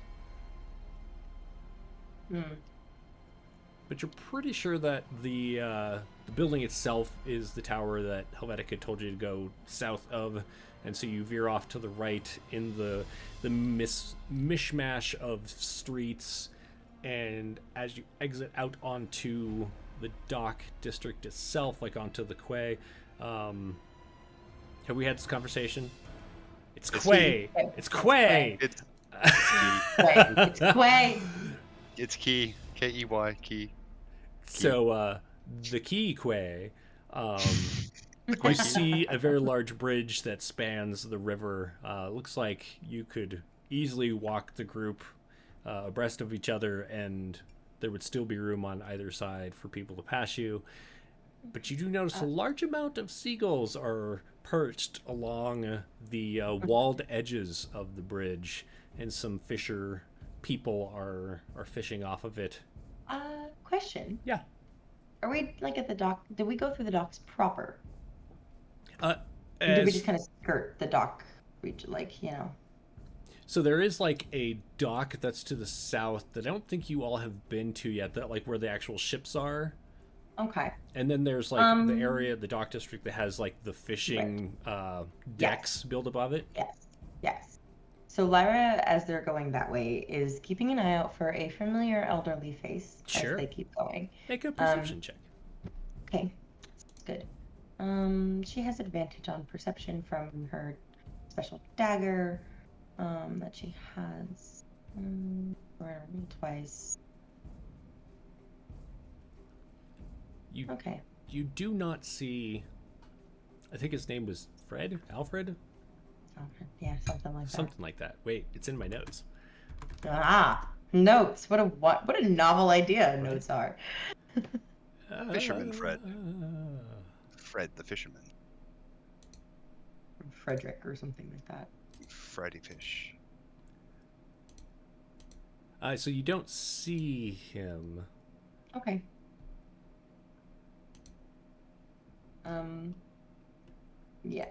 but you're pretty sure that the building itself is the tower that Helvetica told you to go south of, and so you veer off to the right in the mishmash of streets, and as you exit out onto the dock district itself, like onto the quay, have we had this conversation? It's quay. It's quay. It's It's Quay. it's key. Key. Key. So the key quay, you see a very large bridge that spans the river. Looks like you could easily walk the group abreast of each other, and there would still be room on either side for people to pass you. But you do notice a large amount of seagulls are perched along the walled edges of the bridge, and some fisher people are fishing off of it. Question. Yeah. Are we like at the dock? Did we go through the docks proper? Or did we As- just kind of skirt the dock region, like, you know? So there is like a dock that's to the south that I don't think you all have been to yet, that like where the actual ships are. Okay. And then there's like the area, the dock district that has like the fishing decks built above it. Yes. So Lyra, as they're going that way, is keeping an eye out for a familiar elderly face Sure. as they keep going. Make a perception check. Okay, good. She has advantage on perception from her special dagger that she has. Twice. Okay. You do not see, I think his name was Alfred? Yeah, something like that. Something like that. Wait, it's in my notes. Notes. What a novel idea notes are. Fisherman Fred. Fred the fisherman. Frederick or something like that. Freddy Fish. So you don't see him. Okay. Yeah.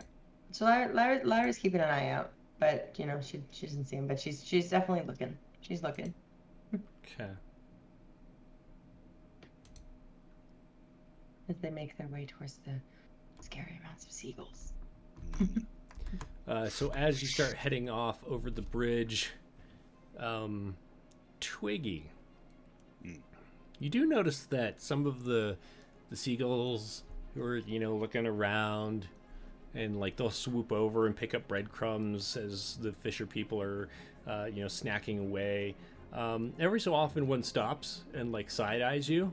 So Lyra's keeping an eye out, but you know she doesn't see him, but she's definitely looking. She's looking. Okay. As they make their way towards the scary amounts of seagulls. So as you start heading off over the bridge, Twiggy, you do notice that some of the seagulls who are, looking around, and like they'll swoop over and pick up breadcrumbs as the fisher people are, snacking away. Every so often one stops and like side eyes you,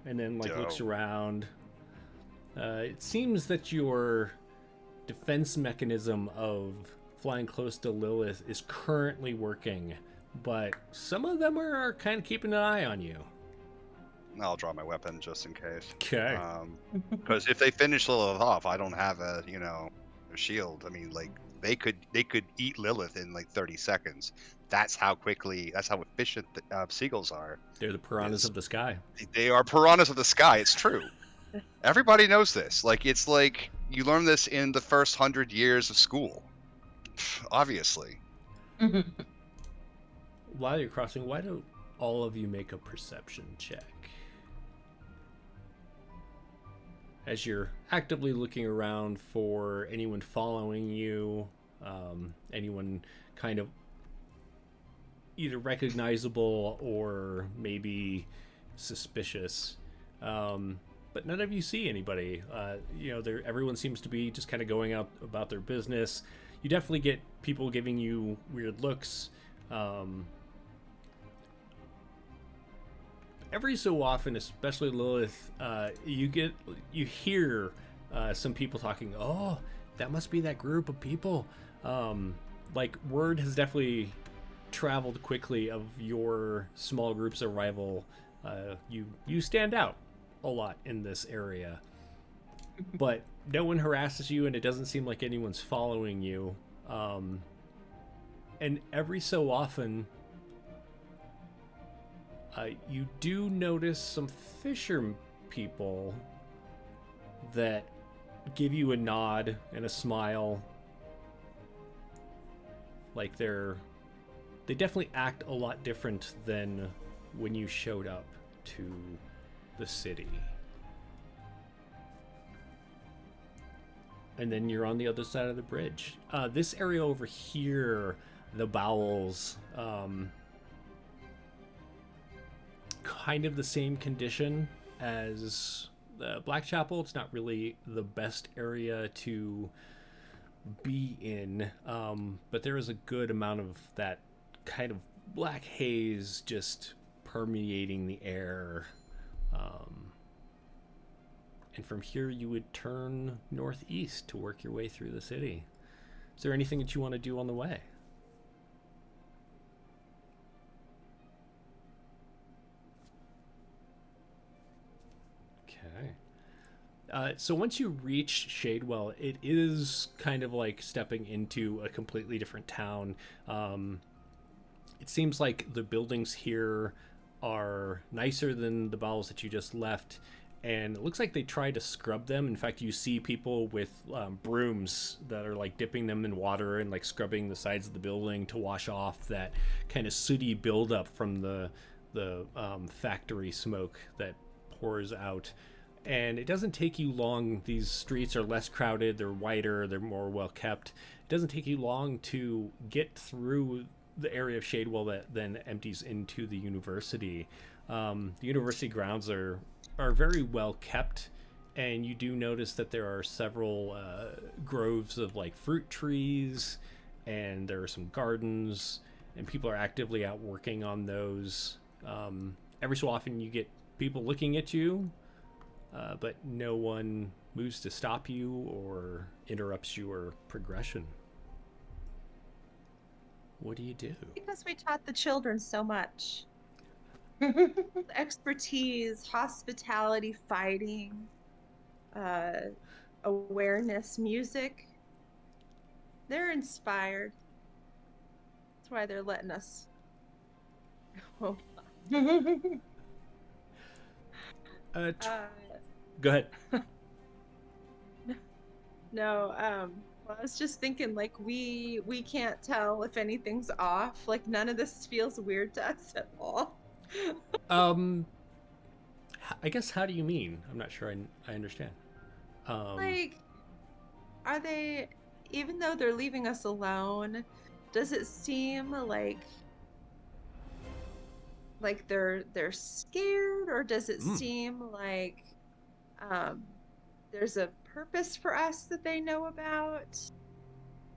and then like looks around. It seems that your defense mechanism of flying close to Lilith is currently working, but some of them are kind of keeping an eye on you. I'll draw my weapon just in case. Okay. Because if they finish Lilith off, I don't have a shield. I mean, like they could eat Lilith in like 30 seconds. That's how efficient the seagulls are. They're the piranhas of the sky. They are piranhas of the sky. It's true. Everybody knows this. Like it's like you learn this in the first 100 years of school. Obviously. While you're crossing, why don't all of you make a perception check? As you're actively looking around for anyone following you, anyone kind of either recognizable or maybe suspicious. But none of you see anybody. Everyone seems to be just kind of going out about their business. You definitely get people giving you weird looks. Every so often, especially Lilith, you hear some people talking. Oh, that must be that group of people. Like word has definitely traveled quickly of your small group's arrival. You stand out a lot in this area, but no one harasses you, and it doesn't seem like anyone's following you. And every so often, you do notice some fisher people that give you a nod and a smile. Like they definitely act a lot different than when you showed up to the city. And then you're on the other side of the bridge. This area over here, the bowels, kind of the same condition as the Black Chapel. It's not really the best area to be in, but there is a good amount of that kind of black haze just permeating the air. And from here you would turn northeast to work your way through the city. Is there anything that you want to do on the way? Okay. So once you reach Shadewell, it is kind of like stepping into a completely different town. It seems like the buildings here are nicer than the bowels that you just left, and it looks like they tried to scrub them. In fact, you see people with brooms that are like dipping them in water and like scrubbing the sides of the building to wash off that kind of sooty buildup from the factory smoke that pours out. And it doesn't take you long. These streets are less crowded, they're wider, they're more well kept. It doesn't take you long to get through the area of Shadewell that then empties into the university. The university grounds are very well kept, and you do notice that there are several groves of like fruit trees, and there are some gardens, and people are actively out working on those. Every so often you get people looking at you, but no one moves to stop you or interrupts your progression. What do you do? Because we taught the children so much. Expertise, hospitality, fighting, awareness, music. They're inspired. That's why they're letting us. Oh. Go ahead. No, well, I was just thinking, like, we can't tell if anything's off. Like, none of this feels weird to us at all. I guess, how do you mean? I'm not sure I understand. Like, are they, even though they're leaving us alone, does it seem like they're scared, or does it seem like there's a purpose for us that they know about?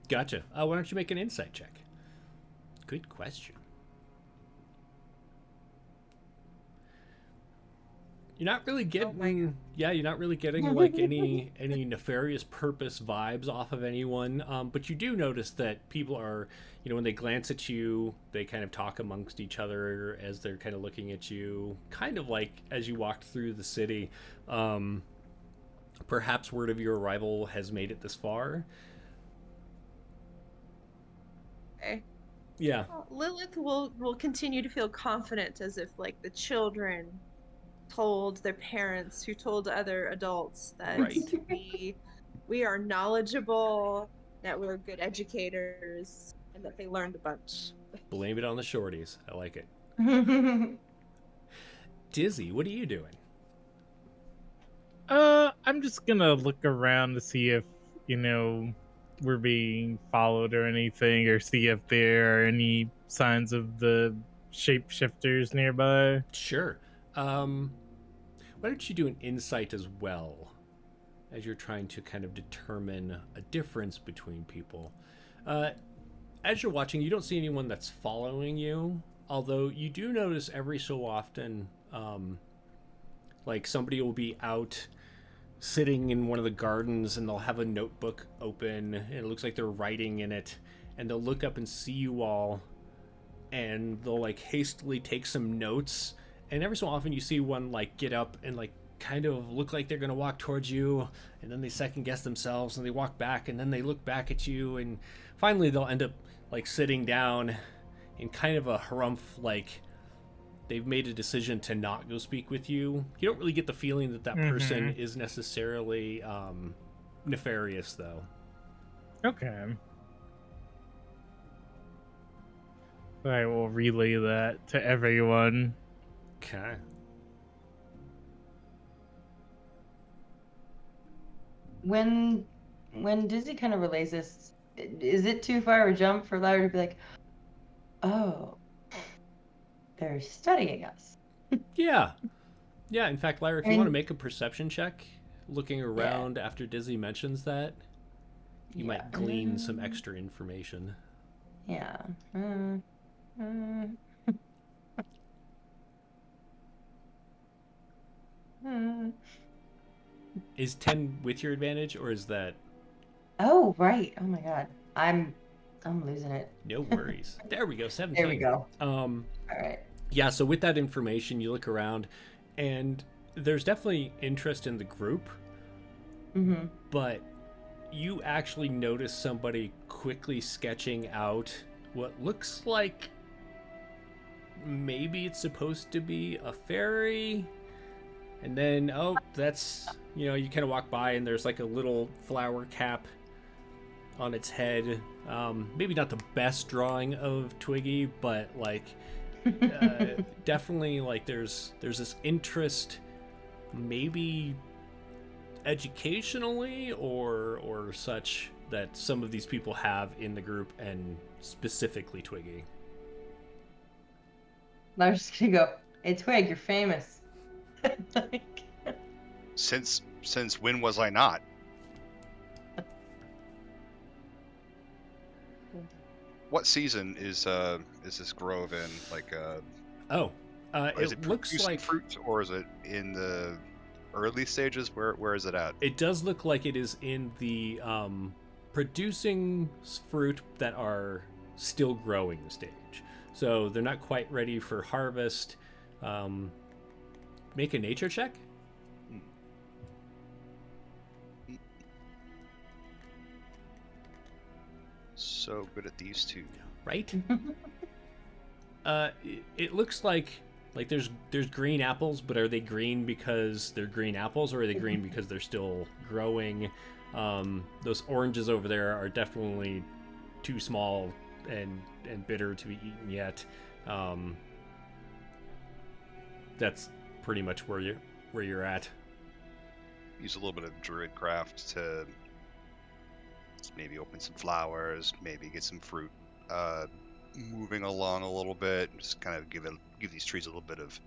Gotcha. Why don't you make an insight check? Good question. You're not really getting, you're not really getting like any nefarious purpose vibes off of anyone. But you do notice that people are, when they glance at you, they kind of talk amongst each other as they're kind of looking at you, kind of like as you walked through the city. Perhaps word of your arrival has made it this far. Okay. Yeah. Well, Lilith will continue to feel confident, as if like the children told their parents, who told other adults, that we are knowledgeable, that we're good educators, and that they learned a bunch. Blame it on the shorties. I like it. Dizzy, what are you doing? I'm just gonna look around to see if, we're being followed or anything, or see if there are any signs of the shapeshifters nearby. Sure. Why don't you do an insight as well, as you're trying to kind of determine a difference between people. As you're watching, you don't see anyone that's following you, although you do notice every so often, like somebody will be out sitting in one of the gardens and they'll have a notebook open and it looks like they're writing in it, and they'll look up and see you all and they'll like hastily take some notes. And every so often you see one like get up and like kind of look like they're gonna walk towards you, and then they second guess themselves and they walk back, and then they look back at you, and finally they'll end up like sitting down in kind of a harumph, like they've made a decision to not go speak with you. You don't really get the feeling that that person is necessarily nefarious, though. Okay. I will relay that to everyone. Okay. When Dizzy kind of relays this, is it too far a jump for Lyra to be like, oh, they're studying us? Yeah. Yeah, in fact, Lyra, if I you want to mean, make a perception check, looking around after Dizzy mentions that, you might glean some extra information. Yeah. Is 10 with your advantage, or is that... Oh, right. Oh my God. I'm losing it. No worries. There we go, 17. There we go. All right. Yeah, so with that information, you look around, and there's definitely interest in the group, but you actually notice somebody quickly sketching out what looks like maybe it's supposed to be a fairy, and then, oh, that's, you kind of walk by, and there's like a little flower cap on its head. Maybe not the best drawing of Twiggy, but like definitely like there's this interest, maybe educationally or such, that some of these people have in the group, and specifically Twiggy. I was just gonna go, hey Twig, you're famous. Since when was I not? What season is this grove in? Like is it looks producing like fruit, or is it in the early stages? Where is it at? it does look like it is in the producing fruit that are still growing stage. So they're not quite ready for harvest. Make a nature check. So good at these two. Right? It looks like there's green apples, but are they green because they're green apples, or are they green because they're still growing? Those oranges over there are definitely too small and bitter to be eaten yet. That's pretty much where you're at. Use a little bit of druid craft to maybe open some flowers, maybe get some fruit moving along a little bit. Just kind of give these trees a little bit of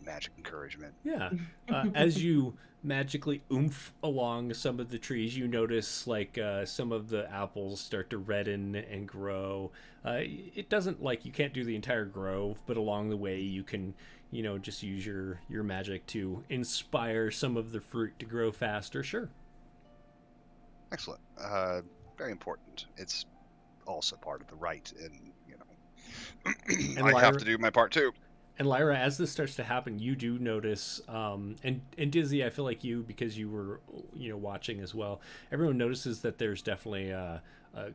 magic encouragement. Yeah. As you magically oomph along some of the trees, you notice like some of the apples start to redden and grow. It doesn't, like, you can't do the entire grove, but along the way you can, just use your magic to inspire some of the fruit to grow faster. Sure. Excellent. Very important. It's also part of the rite, and And I Lyra, have to do my part too. And Lyra, as this starts to happen, you do notice, and Dizzy, I feel like you, because you were, watching as well. Everyone notices that there's definitely a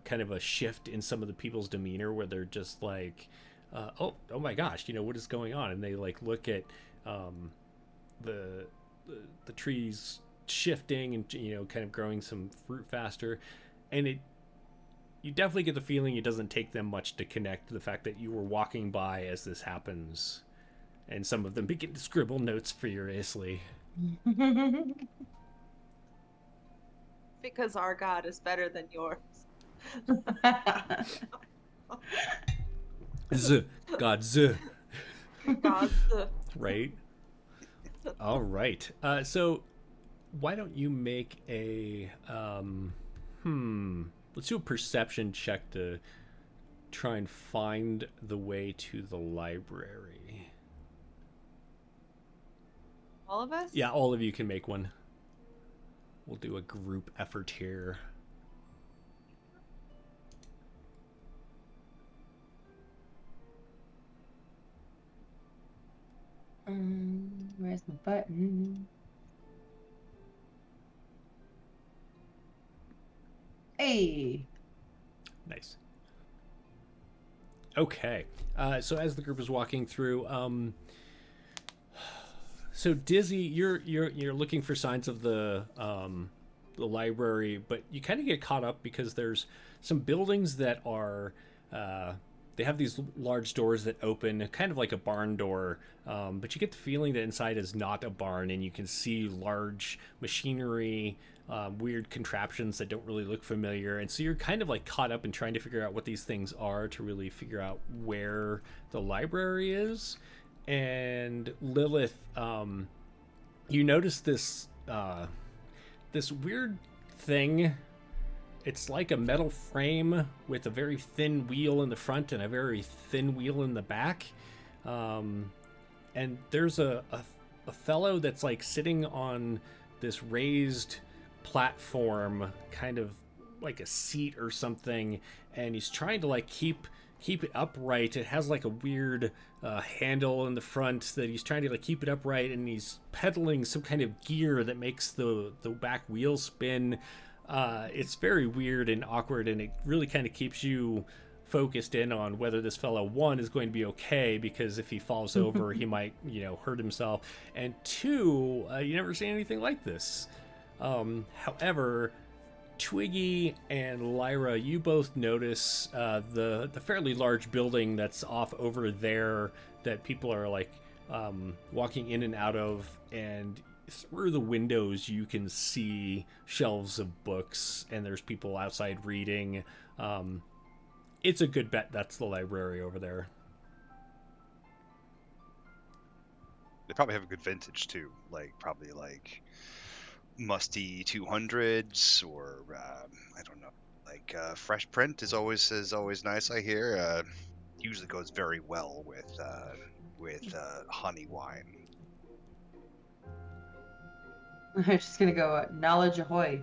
kind of a shift in some of the people's demeanor, where they're just like, oh my gosh, what is going on? And they like look at the trees shifting and kind of growing some fruit faster, and you definitely get the feeling it doesn't take them much to connect the fact that you were walking by as this happens, and some of them begin to scribble notes furiously. Because our God is better than yours. God, z. God. Right. All right. So why don't you make a let's do a perception check to try and find the way to the library. All of us? Yeah, all of you can make one. We'll do a group effort here. Where's my button? Hey. Nice. Okay. So as the group is walking through, so Dizzy, you're looking for signs of the library, but you kind of get caught up because there's some buildings that are they have these large doors that open, kind of like a barn door, but you get the feeling that inside is not a barn, and you can see large machinery, weird contraptions that don't really look familiar, and so you're kind of like caught up in trying to figure out what these things are to really figure out where the library is. And Lilith, you notice this this weird thing. It's like a metal frame with a very thin wheel in the front and a very thin wheel in the back. And there's a fellow that's like sitting on this raised platform, kind of like a seat or something, and he's trying to like keep it upright. It has like a weird handle in the front that he's trying to like keep it upright, and he's pedaling some kind of gear that makes the back wheel spin. It's very weird and awkward, and it really kind of keeps you focused in on whether this fellow, one, is going to be okay, because if he falls over he might, hurt himself, and two, you never seen anything like this. However, Twiggy and Lyra, you both notice the fairly large building that's off over there that people are like walking in and out of, and through the windows you can see shelves of books, and there's people outside reading. It's a good bet that's the library over there. They probably have a good vintage too, probably musty 200s, or I don't know, fresh print is always nice. I hear usually goes very well with honey wine. I'm just gonna go knowledge ahoy.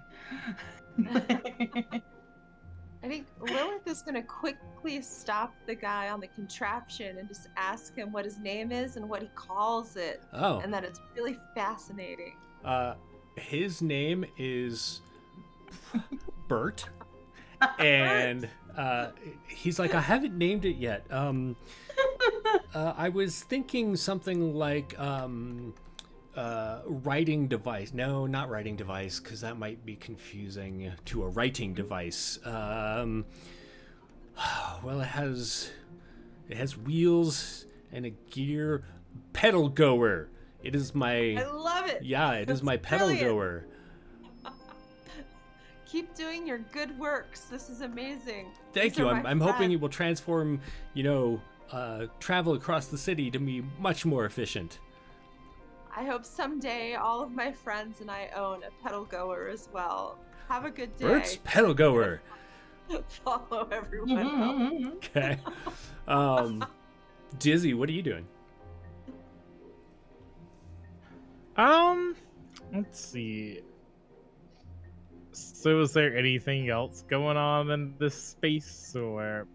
I think Lilith is going to quickly stop the guy on the contraption and just ask him what his name is and what he calls it. Oh. And that it's really fascinating. His name is Bert. And he's like, I haven't named it yet. I was thinking something like writing device. No, not writing device, because that might be confusing to a writing device. Well, it has wheels and a gear. Pedal goer. It is my. I love it. Yeah, it is my pedal goer. Keep doing your good works. This is amazing. Thank you. I'm hoping it will transform, travel across the city to be much more efficient. I hope someday all of my friends and I own a pedal goer as well. Have a good day. Bert's pedal goer. Follow everyone else. Okay. Dizzy, what are you doing? Let's see. So is there anything else going on in this space, or?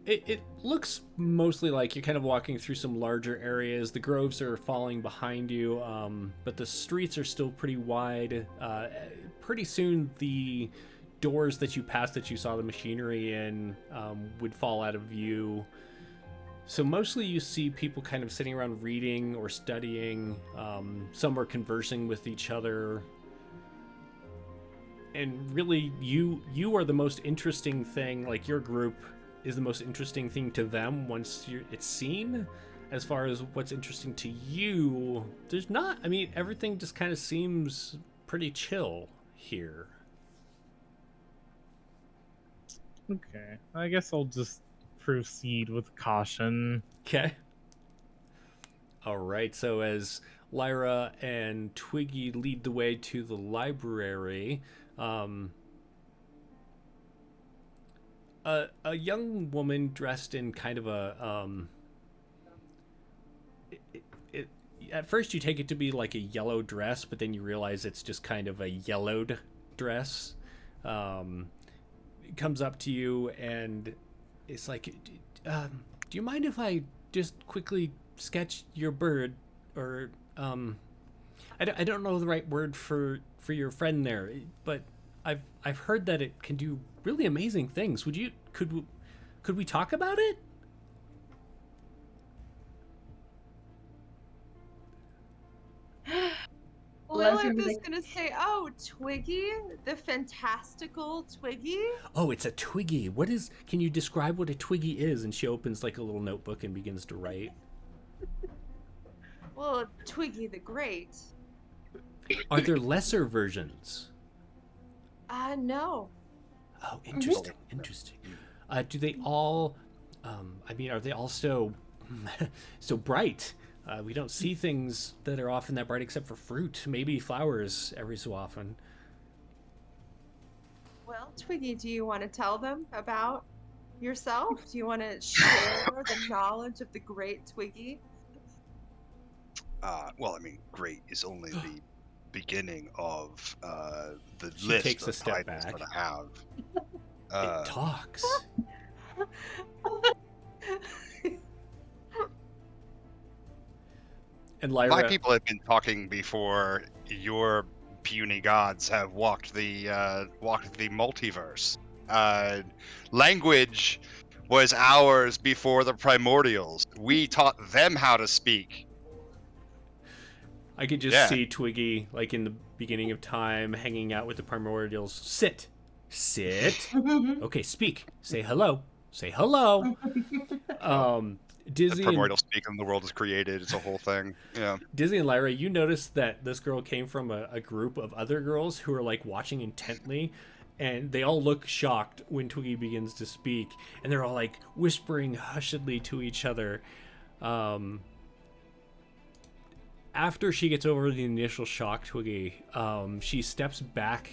It looks mostly like you're kind of walking through some larger areas. The groves are falling behind you, but the streets are still pretty wide. Pretty soon, the doors that you passed that you saw the machinery in would fall out of view. So mostly you see people kind of sitting around reading or studying. Some are conversing with each other. And really, you are the most interesting thing, like your group is the most interesting thing to them once it's seen. As far as what's interesting to you, there's not. I mean, everything just kind of seems pretty chill here. Okay, I guess I'll just proceed with caution. Okay. All right, so as Lyra and Twiggy lead the way to the library, a young woman dressed in kind of a at first you take it to be like a yellow dress, but then you realize it's just kind of a yellowed dress. Comes up to you and it's like, do you mind if I just quickly sketch your bird? Or I don't know the right word for your friend there, but I've heard that it can do really amazing things. Could we talk about it? Lilith Lilith would be is like, gonna say, "Oh, Twiggy, the fantastical Twiggy." Oh, it's a Twiggy. What is? Can you describe what a Twiggy is? And she opens like a little notebook and begins to write. Well, Twiggy the Great. Are there lesser versions? No. Oh, interesting. Interesting. Do they all? I mean, are they all so so bright? We don't see things that are often that bright except for fruit, maybe flowers every so often. Well, Twiggy, do you want to tell them about yourself? Do you want to share the knowledge of the great Twiggy? Well, I mean, great is only the beginning of the She list takes a of step titles back. that I have. It talks. And Lyra, My people have been talking before your puny gods have walked the multiverse. Language was ours before the primordials. We taught them how to speak. I could just Yeah. see Twiggy, like in the beginning of time, hanging out with the primordials. Sit. Sit. Okay, speak. Say hello. Say hello. The Dizzy and, primordial speak and the world is created. It's a whole thing. Yeah. Dizzy and Lyra, you notice that this girl came from a group of other girls who are like watching intently, and they all look shocked when Twiggy begins to speak, and they're all like whispering hushedly to each other. After she gets over the initial shock, Twiggy, she steps back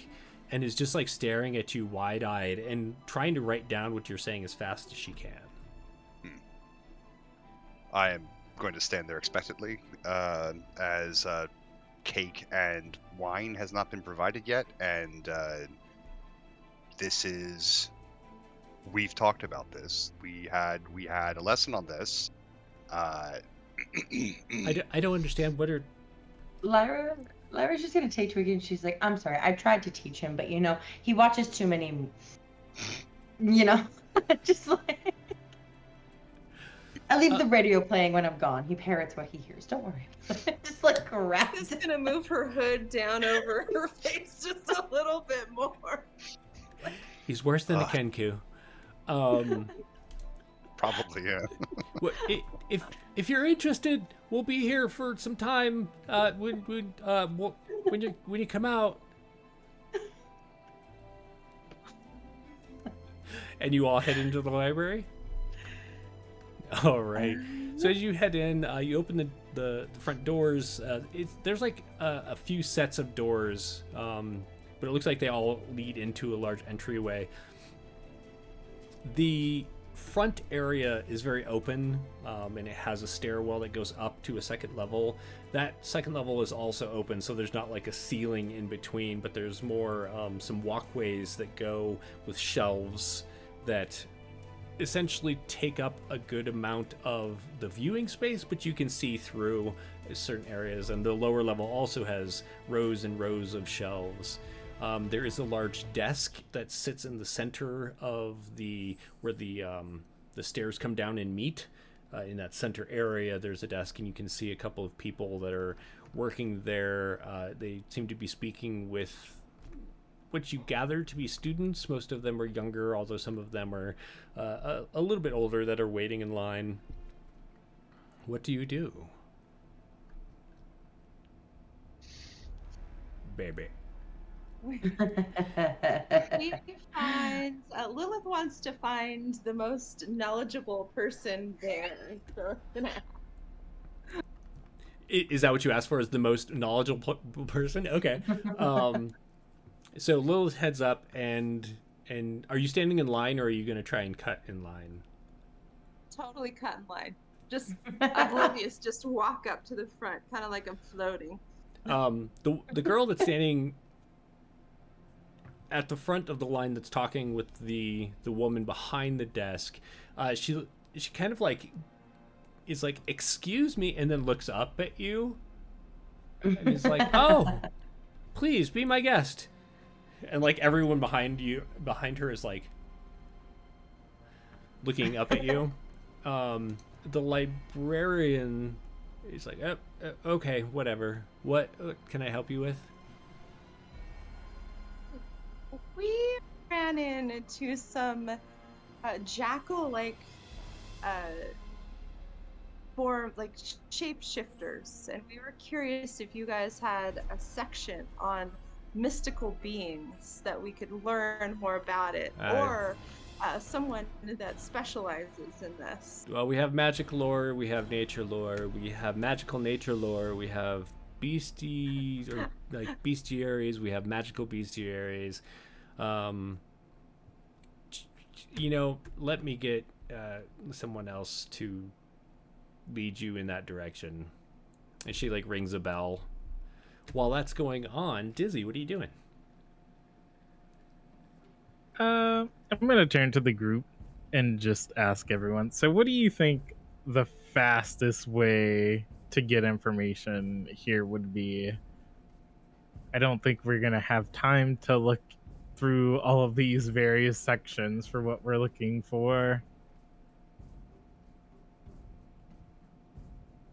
and is just like staring at you wide-eyed and trying to write down what you're saying as fast as she can. I am going to stand there expectantly as cake and wine has not been provided yet, and this is. We've talked about this. We had a lesson on this. I don't understand what are... Lyra's just gonna take Twiggy and she's like, I'm sorry, I tried to teach him, but he watches too many, just like, I leave the radio playing when I'm gone. He parrots what he hears. Don't worry. Just like grabs Just it. gonna move her hood down over her face just a little bit more. He's worse than a Kenku. Probably, yeah. If you're interested, we'll be here for some time. When you come out, and you all head into the library. All right. So as you head in, you open the front doors. There's like a few sets of doors, but it looks like they all lead into a large entryway. The front area is very open, and it has a stairwell that goes up to a second level. That second level is also open, so there's not like a ceiling in between, but there's more some walkways that go with shelves that essentially take up a good amount of the viewing space, but you can see through certain areas. And the lower level also has rows and rows of shelves. There is a large desk that sits in the center of where the stairs come down and meet. In that center area, there's a desk, and you can see a couple of people that are working there. They seem to be speaking with what you gather to be students. Most of them are younger, although some of them are a little bit older that are waiting in line. What do you do, baby? Lilith wants to find the most knowledgeable person there. So Is that what you asked for? Is the most knowledgeable person? Okay. So Lilith heads up, and are you standing in line, or are you going to try and cut in line? totally cut in line. Just oblivious, just walk up to the front, kind of like I'm floating. The girl that's standing at the front of the line that's talking with the woman behind the desk, she kind of like is like, excuse me, and then looks up at you and is like, oh, please be my guest. And like everyone behind her is like looking up at you. The librarian He's like, okay, whatever. What can I help you with? We ran into some jackal-like form, like shapeshifters, and we were curious if you guys had a section on mystical beings that we could learn more about it, or someone that specializes in this. Well, we have magic lore, we have nature lore, we have magical nature lore, we have beasties or like bestiaries, we have magical bestiaries. Let me get someone else to lead you in that direction. And she like rings a bell. While that's going on, Dizzy, what are you doing? I'm gonna turn to the group and just ask everyone. So, what do you think the fastest way to get information here would be? I don't think we're gonna have time to look through all of these various sections for what we're looking for.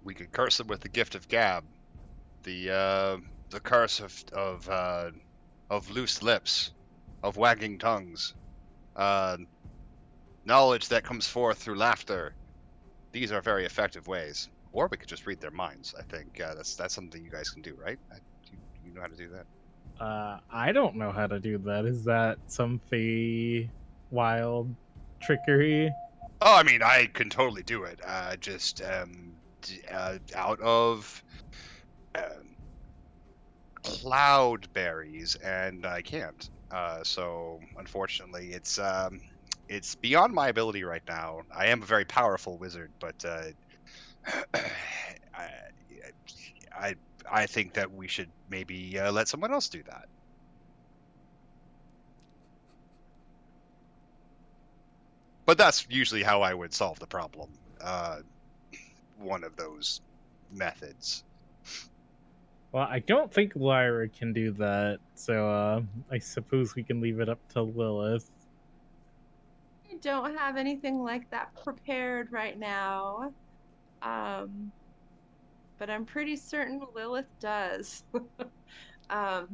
We could curse him with the gift of gab, the curse of loose lips, of wagging tongues, knowledge that comes forth through laughter. These are very effective ways. Or we could just read their minds. I think that's something you guys can do, right? You know how to do that. I don't know how to do that. Is that some Fey wild trickery? Oh, I mean, I can totally do it. Out of cloudberries, and I can't. So unfortunately, it's beyond my ability right now. I am a very powerful wizard, but I think that we should maybe let someone else do that. But that's usually how I would solve the problem. One of those methods. Well, I don't think Lyra can do that, so I suppose we can leave it up to Lilith. I don't have anything like that prepared right now. But I'm pretty certain Lilith does. About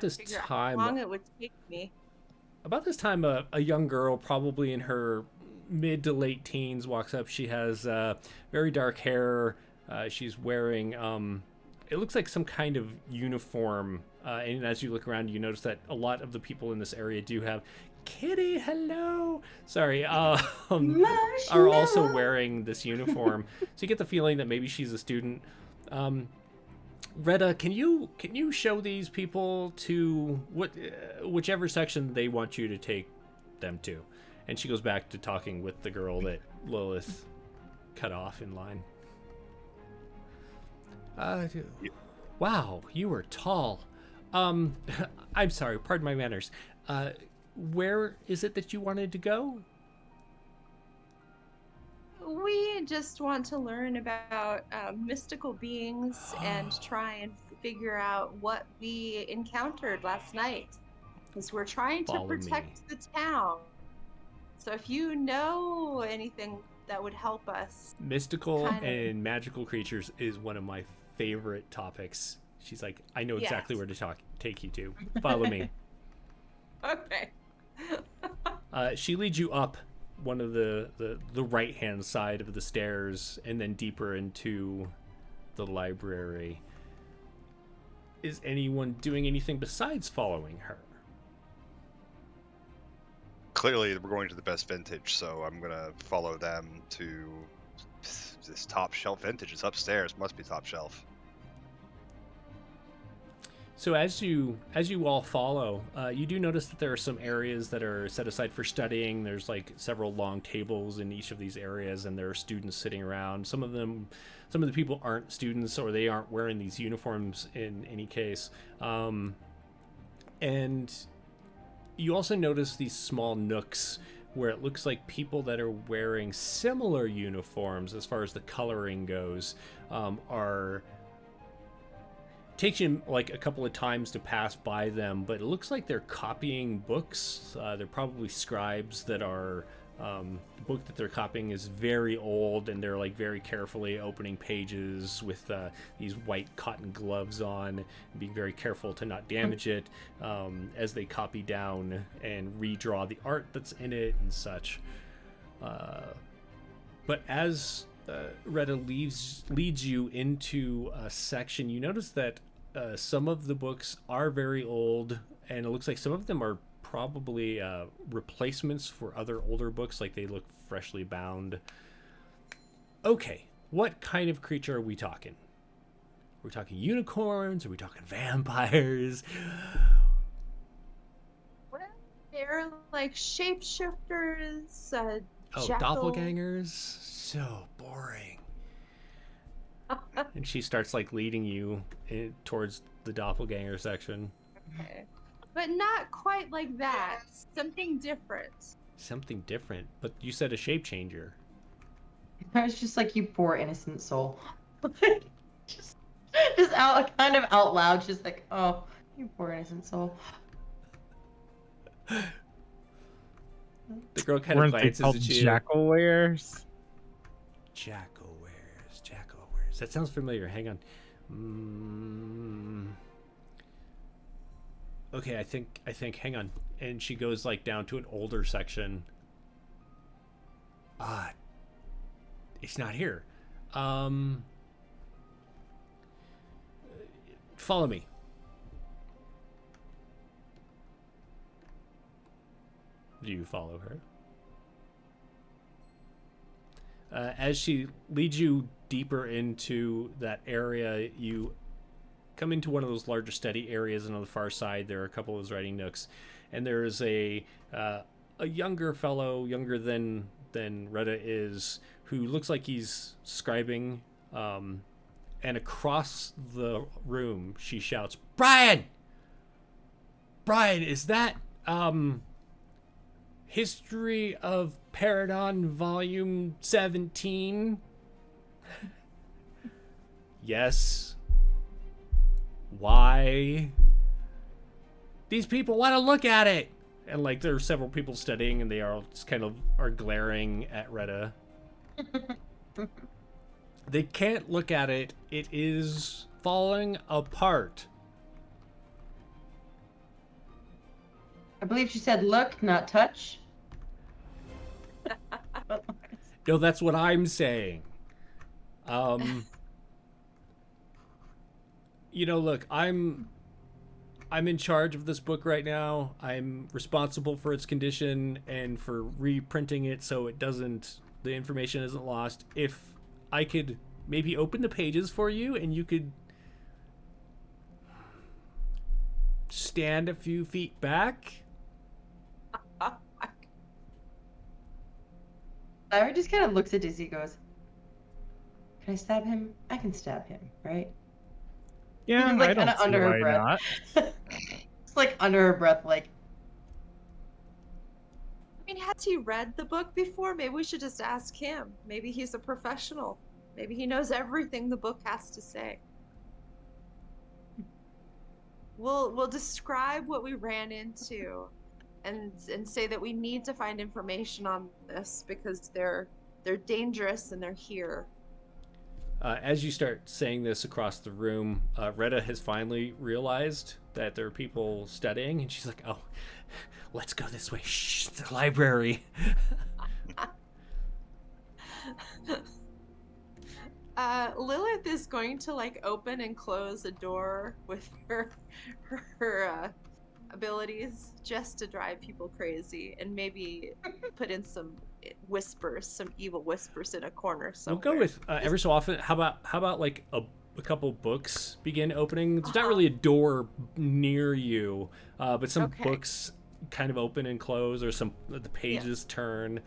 this Figure out time, how long it would take me. a young girl, probably in her mid to late teens, walks up. She has very dark hair. She's wearing it looks like some kind of uniform. And as you look around, you notice that a lot of the people in this area do have Kitty, hello. Sorry, are also wearing this uniform. So you get the feeling that maybe she's a student. Retta, can you show these people to whichever section they want you to take them to? And she goes back to talking with the girl that Lilith cut off in line. Wow, you were tall. I'm sorry, pardon my manners. Where is it that you wanted to go? We just want to learn about mystical beings and try and figure out what we encountered last night. Because we're trying to protect the town. So if you know anything that would help us. Mystical and magical creatures is one of my favorite topics. She's like, I know exactly where to take you to. Follow me. Okay. She leads you up one of the right hand side of the stairs and then deeper into the library. Is anyone doing anything besides following her? Clearly, we're going to the best vintage, so I'm gonna follow them to this top shelf vintage. It's upstairs, must be top shelf. So as you all follow, you do notice that there are some areas that are set aside for studying. There's like several long tables in each of these areas, and there are students sitting around. Some of the people aren't students, or they aren't wearing these uniforms in any case. And you also notice these small nooks where it looks like people that are wearing similar uniforms, as far as the coloring goes, are. Takes you like a couple of times to pass by them, but it looks like they're copying books. They're probably scribes that are book that they're copying is very old, and they're like very carefully opening pages with these white cotton gloves on, and being very careful to not damage it as they copy down and redraw the art that's in it and such. But as Retta leads you into a section, you notice that some of the books are very old, and it looks like some of them are probably replacements for other older books, like they look freshly bound. Okay, what kind of creature are we talking? Are we talking unicorns? Are we talking vampires? They're like shapeshifters, Doppelgangers? So boring. And she starts like leading you towards the doppelganger section. Okay. But not quite like that. Something different. Something different? But you said a shape changer. I was just like, you poor innocent soul. just out, kind of out loud, just like, oh, you poor innocent soul. The girl kind of Weren't they glances called at you. jackalweres? Jackalweres. That sounds familiar. Hang on. Okay, I think. Hang on. And she goes like down to an older section. It's not here. Follow me. Do you follow her? As she leads you deeper into that area, you come into one of those larger study areas, and on the far side there are a couple of those writing nooks, and there is a younger fellow, younger than Retta is, who looks like he's scribing, and across the room she shouts, Brian, is that History of Paradon Volume 17? Yes. Why? These people want to look at it. And like there are several people studying, and they are just kind of are glaring at Retta. They can't look at it. It is falling apart. I believe she said look, not touch. No, that's what I'm saying. Look, I'm in charge of this book right now. I'm responsible for its condition and for reprinting it so the information isn't lost. If I could maybe open the pages for you and you could stand a few feet back. Larry just kind of looks at Dizzy and goes, can I stab him? I can stab him, right? Yeah, Like, I don't kinda see under her why breath. not. It's like under her breath, like, I mean, has he read the book before? Maybe we should just ask him. Maybe he's a professional. Maybe he knows everything the book has to say. We'll describe what we ran into and say that we need to find information on this because they're dangerous and they're here. As you start saying this across the room, Retta has finally realized that there are people studying, and she's like, oh, let's go this way. Shh, it's the library. Lilith is going to like open and close a door with her abilities just to drive people crazy, and maybe put in some whispers, some evil whispers in a corner somewhere. We'll go with every so often. How about like a couple books begin opening? There's not really a door near you, but some books kind of open and close, or some the pages turn,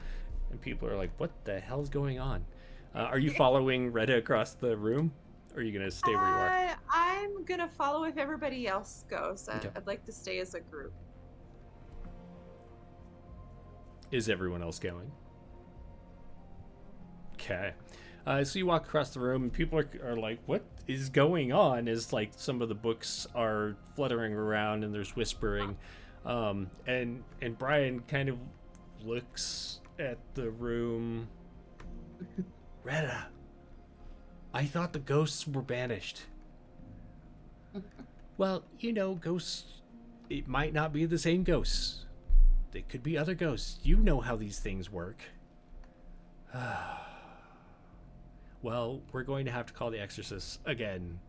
and people are like, "What the hell's going on?" Are you following Retta across the room, or are you gonna stay where you are? I'm gonna follow if everybody else goes. I'd like to stay as a group. Is everyone else going? Okay. So you walk across the room, and people are like, what is going on? As like some of the books are fluttering around and there's whispering. And Brian kind of looks at the room. Retta, I thought the ghosts were banished. Well, ghosts, it might not be the same ghosts. They could be other ghosts. You know how these things work. Well, we're going to have to call the exorcist again.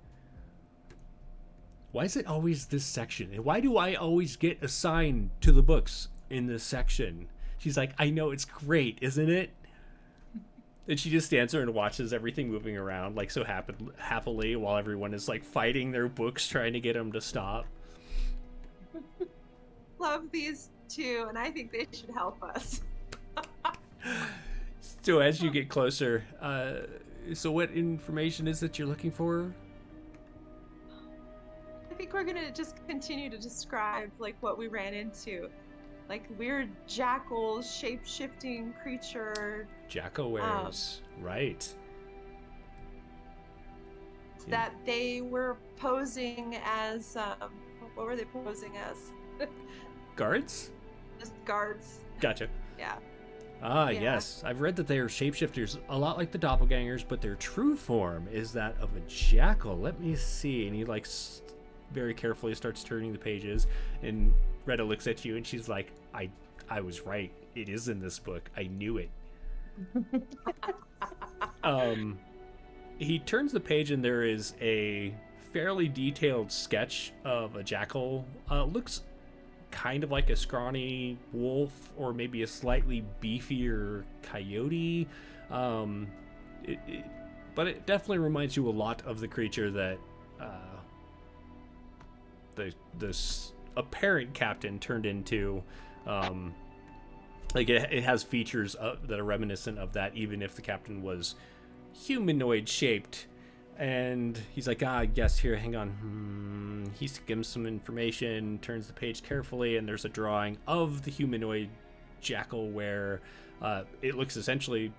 Why is it always this section? And why do I always get assigned to the books in this section? She's like, I know, it's great, isn't it? And she just stands there and watches everything moving around, like, so happily, while everyone is, like, fighting their books, trying to get them to stop. Love these two, and I think they should help us. So as you get closer, so what information is it you're looking for? I think we're gonna just continue to describe, like, what we ran into. Like, weird jackal, shape-shifting creature. Jackalweres, right. That they were posing as, what were they posing as? Guards? Just guards. Gotcha. Yeah. Ah, Yeah. yes. I've read that they are shapeshifters, a lot like the doppelgangers, but their true form is that of a jackal. Let me see. And he, like, very carefully starts turning the pages, and Retta looks at you, and she's like, I was right. It is in this book. I knew it. He turns the page, and there is a fairly detailed sketch of a jackal. Looks kind of like a scrawny wolf, or maybe a slightly beefier coyote. But it definitely reminds you a lot of the creature that this apparent captain turned into. Like it has features that are reminiscent of that, even if the captain was humanoid shaped. And he's like, yes, here, hang on. He skims some information, turns the page carefully, and there's a drawing of the humanoid jackalwere. It looks essentially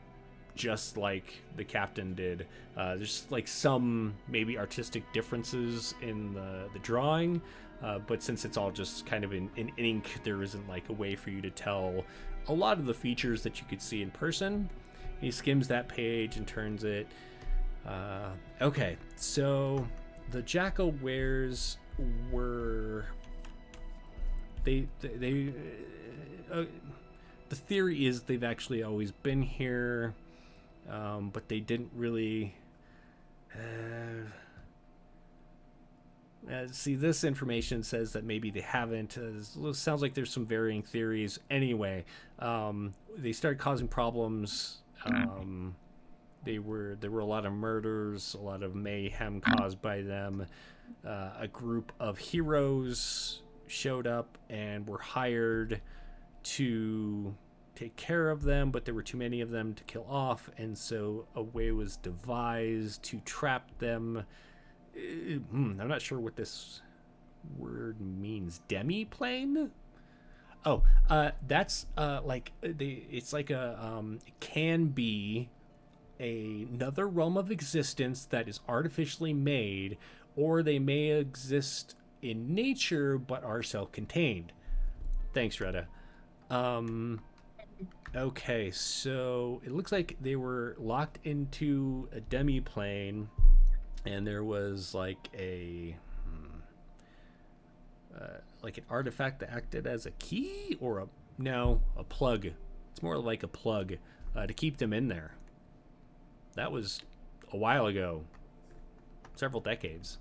just like the captain did. There's like some maybe artistic differences in the drawing, but since it's all just kind of in ink, there isn't like a way for you to tell a lot of the features that you could see in person. He skims that page and turns it. Okay, so the jackalweres were the theory is they've actually always been here, but they didn't really see, this information says that maybe they haven't. It sounds like there's some varying theories. Anyway, they started causing problems. There were a lot of murders, a lot of mayhem caused by them. A group of heroes showed up and were hired to take care of them, but there were too many of them to kill off, and so a way was devised to trap them. I'm not sure what this word means. Demiplane? Oh, that's like it's like a it can be another realm of existence that is artificially made, or they may exist in nature but are self-contained. Thanks, Retta. Okay, so it looks like they were locked into a demiplane, and there was like an artifact that acted as a key, or a plug. It's more like a plug to keep them in there. That was a while ago, several decades.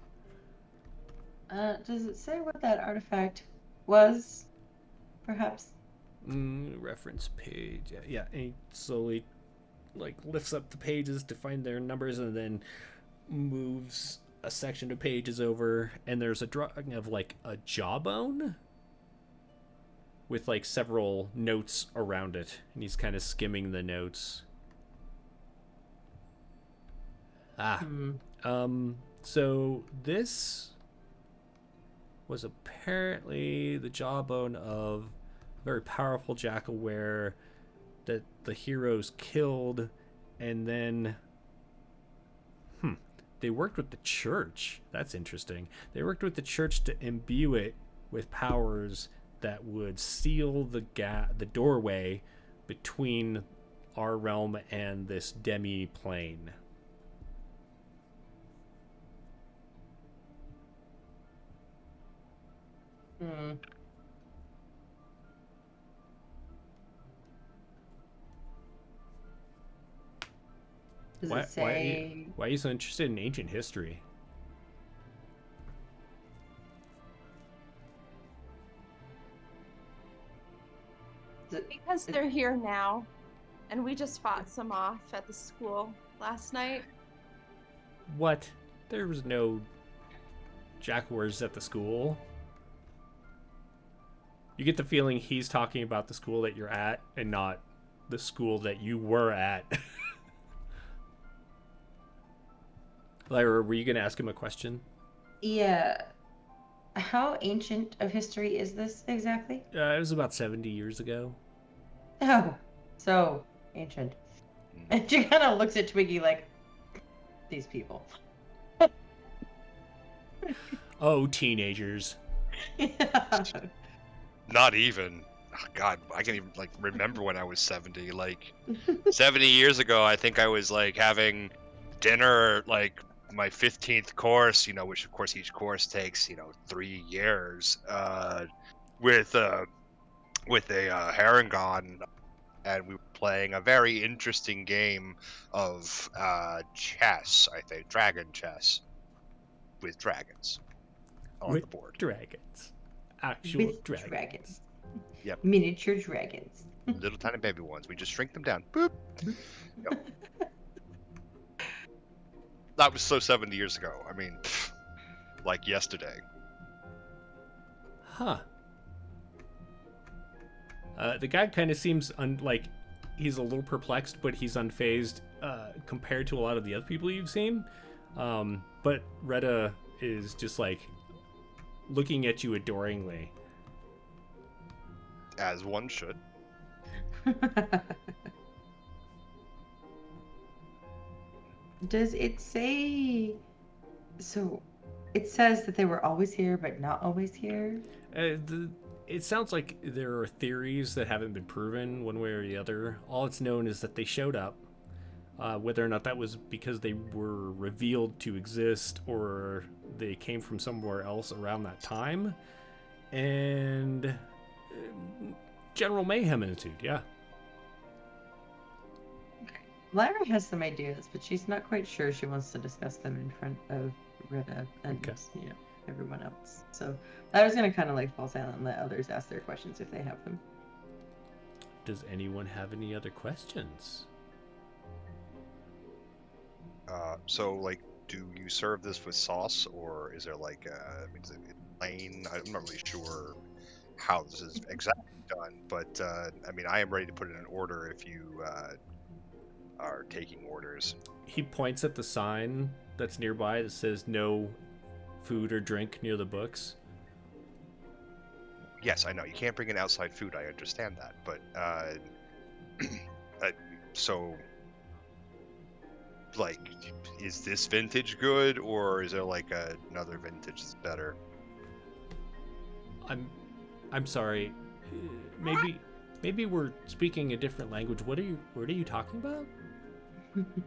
Does it say what that artifact was? Perhaps. Reference page. Yeah. And he slowly like lifts up the pages to find their numbers, and then moves a section of pages over, and there's a drawing of like a jawbone with like several notes around it, and he's kind of skimming the notes. So this was apparently the jawbone of a very powerful jackalwere that the heroes killed, and then they worked with the church. That's interesting. They worked with the church to imbue it with powers that would seal the doorway between our realm and this demi-plane. Hmm. Does it say? Why are you so interested in ancient history? Because they're here now, and we just fought some off at the school last night. What? There was no jackalweres at the school. You get the feeling he's talking about the school that you're at and not the school that you were at. Lyra, were you going to ask him a question? Yeah. How ancient of history is this exactly? It was about 70 years ago. Oh, so ancient. And she kind of looks at Twiggy like, these people. Oh, teenagers. Yeah. Not even. Oh, God, I can't even like remember when I was 70. Like 70 years ago, I think I was like having dinner, like my 15th course, which of course each course takes 3 years, with a Harangon, and we were playing a very interesting game of chess. I think dragon chess with dragons on the board. Dragons. Actual With dragons. dragons. Yep. Miniature dragons. Little tiny baby ones. We just shrink them down. Boop. Yep. That was so 70 years ago. I mean, like yesterday. Huh. The guy kind of seems like he's a little perplexed, but he's unfazed compared to a lot of the other people you've seen. But Retta is just like looking at you adoringly. As one should. Does it say? So, it says that they were always here, but not always here. It sounds like there are theories that haven't been proven one way or the other. All it's known is that they showed up. Whether or not that was because they were revealed to exist or they came from somewhere else around that time. And general mayhem ensued, yeah. Lyra has some ideas, but she's not quite sure she wants to discuss them in front of Retta and everyone else. So I was gonna kind of like fall silent and let others ask their questions if they have them. Does anyone have any other questions? So like, do you serve this with sauce, or is there like is it plain? I'm not really sure how this is exactly done, but I mean, I am ready to put in an order if you are taking orders. He points at the sign that's nearby that says no food or drink near the books. Yes, I know you can't bring in outside food. I understand that, but so like, is this vintage good, or is there like another vintage that's better? I'm sorry. Maybe we're speaking a different language. What are you talking about?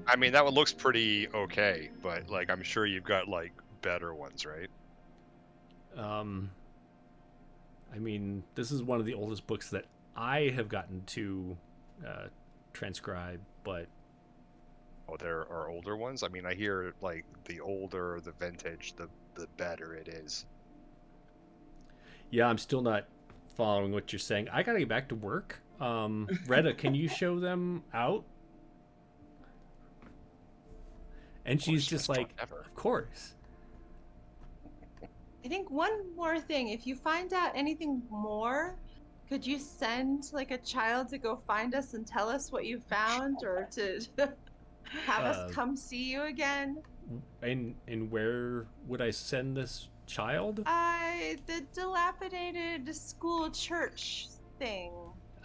I mean, that one looks pretty okay, but like, I'm sure you've got like better ones, right? I mean, this is one of the oldest books that I have gotten to transcribe, but there are older ones. I mean, I hear like the older the vintage, the better it is. Yeah, I'm still not following what you're saying. I gotta get back to work. Retta, can you show them out? And she's just like, of course. I think one more thing. If you find out anything more, could you send like a child to go find us and tell us what you found, or to have us come see you again? And where would I send this child? The dilapidated school church thing.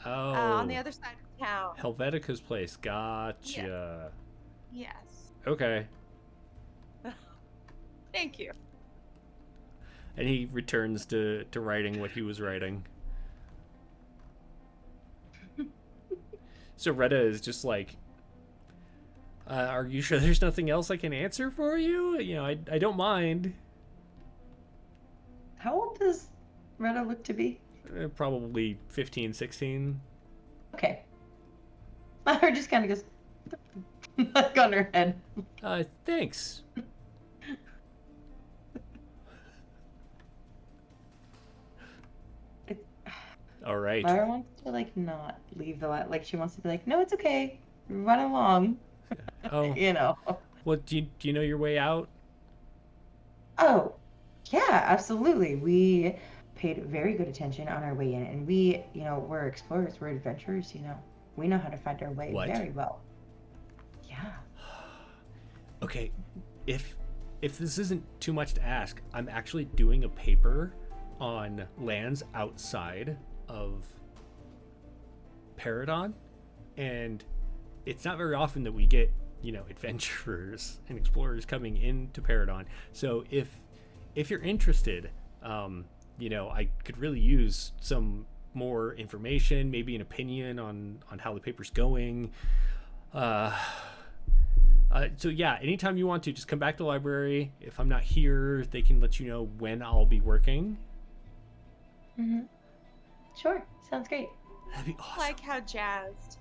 Oh. On the other side of town. Helvetica's place. Gotcha. Yes. Okay. Thank you. And he returns to writing what he was writing. So Retta is just like, are you sure there's nothing else I can answer for you? You know, I don't mind. How old does Retta look to be? Probably 15, 16. Okay. Lyra just kind of goes, like on her head. Thanks. All right. Lyra wants to like not leave the light. Like she wants to be like, no, it's okay. Run along. Oh, You know. well, do you know your way out? Oh, yeah, absolutely. We paid very good attention on our way in, and we, you know, we're explorers, we're adventurers, you know. We know how to find our way What? very well. Yeah. Okay, if this isn't too much to ask, I'm actually doing a paper on lands outside of Paradon, and it's not very often that we get, you know, adventurers and explorers coming into Paradon. So if you're interested, you know, I could really use some more information, maybe an opinion on how the paper's going. So yeah, anytime you want to, just come back to the library. If I'm not here, they can let you know when I'll be working. Mm-hmm. Sure, sounds great. That'd be I awesome. like how jazzed.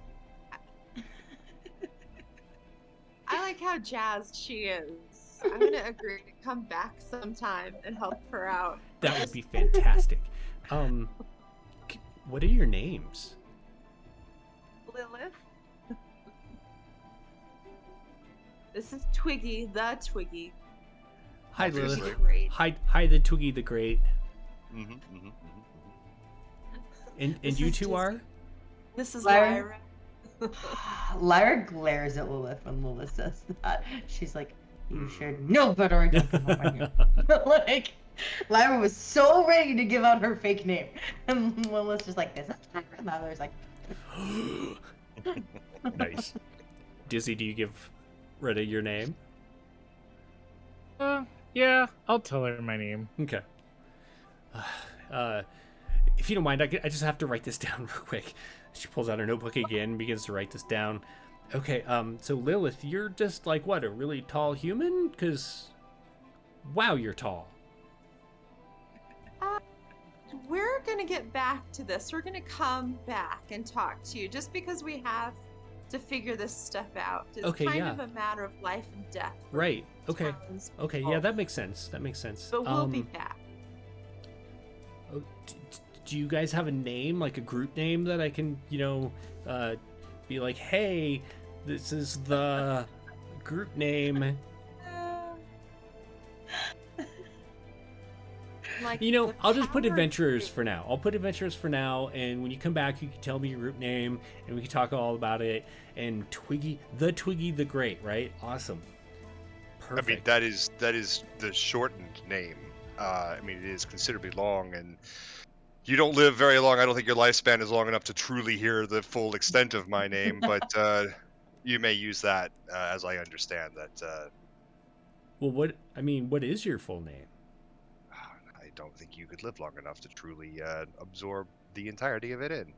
I like how jazzed she is. I'm gonna agree to come back sometime and help her out. That would be fantastic. What are your names? Lilith. This is Twiggy, the Twiggy. Hi, Obviously. Lilith. Great. Hi, the Twiggy the Great. Mm-hmm, mm-hmm, mm-hmm. And This you is two just- are? This is Lyra. Lyra. Lyra glares at Lilith when Lilith says that. She's like, you should know better. Don't come over here. Like, Lyra was so ready to give out her fake name. And Lilith's just like, this is Lyra. And Lyra's like, Nice. Dizzy, do you give Retta your name? Yeah, I'll tell her my name. Okay. If you don't mind, I just have to write this down real quick. She pulls out her notebook again, begins to write this down. Okay, so Lilith, you're just like, what, a really tall human? Because, wow, you're tall. We're gonna get back to this. We're gonna come back and talk to you just because we have to figure this stuff out. It's Okay, kind yeah. of a matter of life and death. for Right, okay. townspeople. Okay, yeah, that makes sense. That makes sense. But we'll be back. Oh, do you guys have a name, like a group name that I can, you know, be like, hey, this is the group name. Like You know, the I'll just put power adventurers group. for now. I'll put adventurers for now, and when you come back, you can tell me your group name, and we can talk all about it. And Twiggy the Great, right? Awesome. Perfect. I mean, that is the shortened name. I mean, it is considerably long, and you don't live very long. I don't think your lifespan is long enough to truly hear the full extent of my name, but you may use that as I understand that. Well, what is your full name? I don't think you could live long enough to truly absorb the entirety of it in.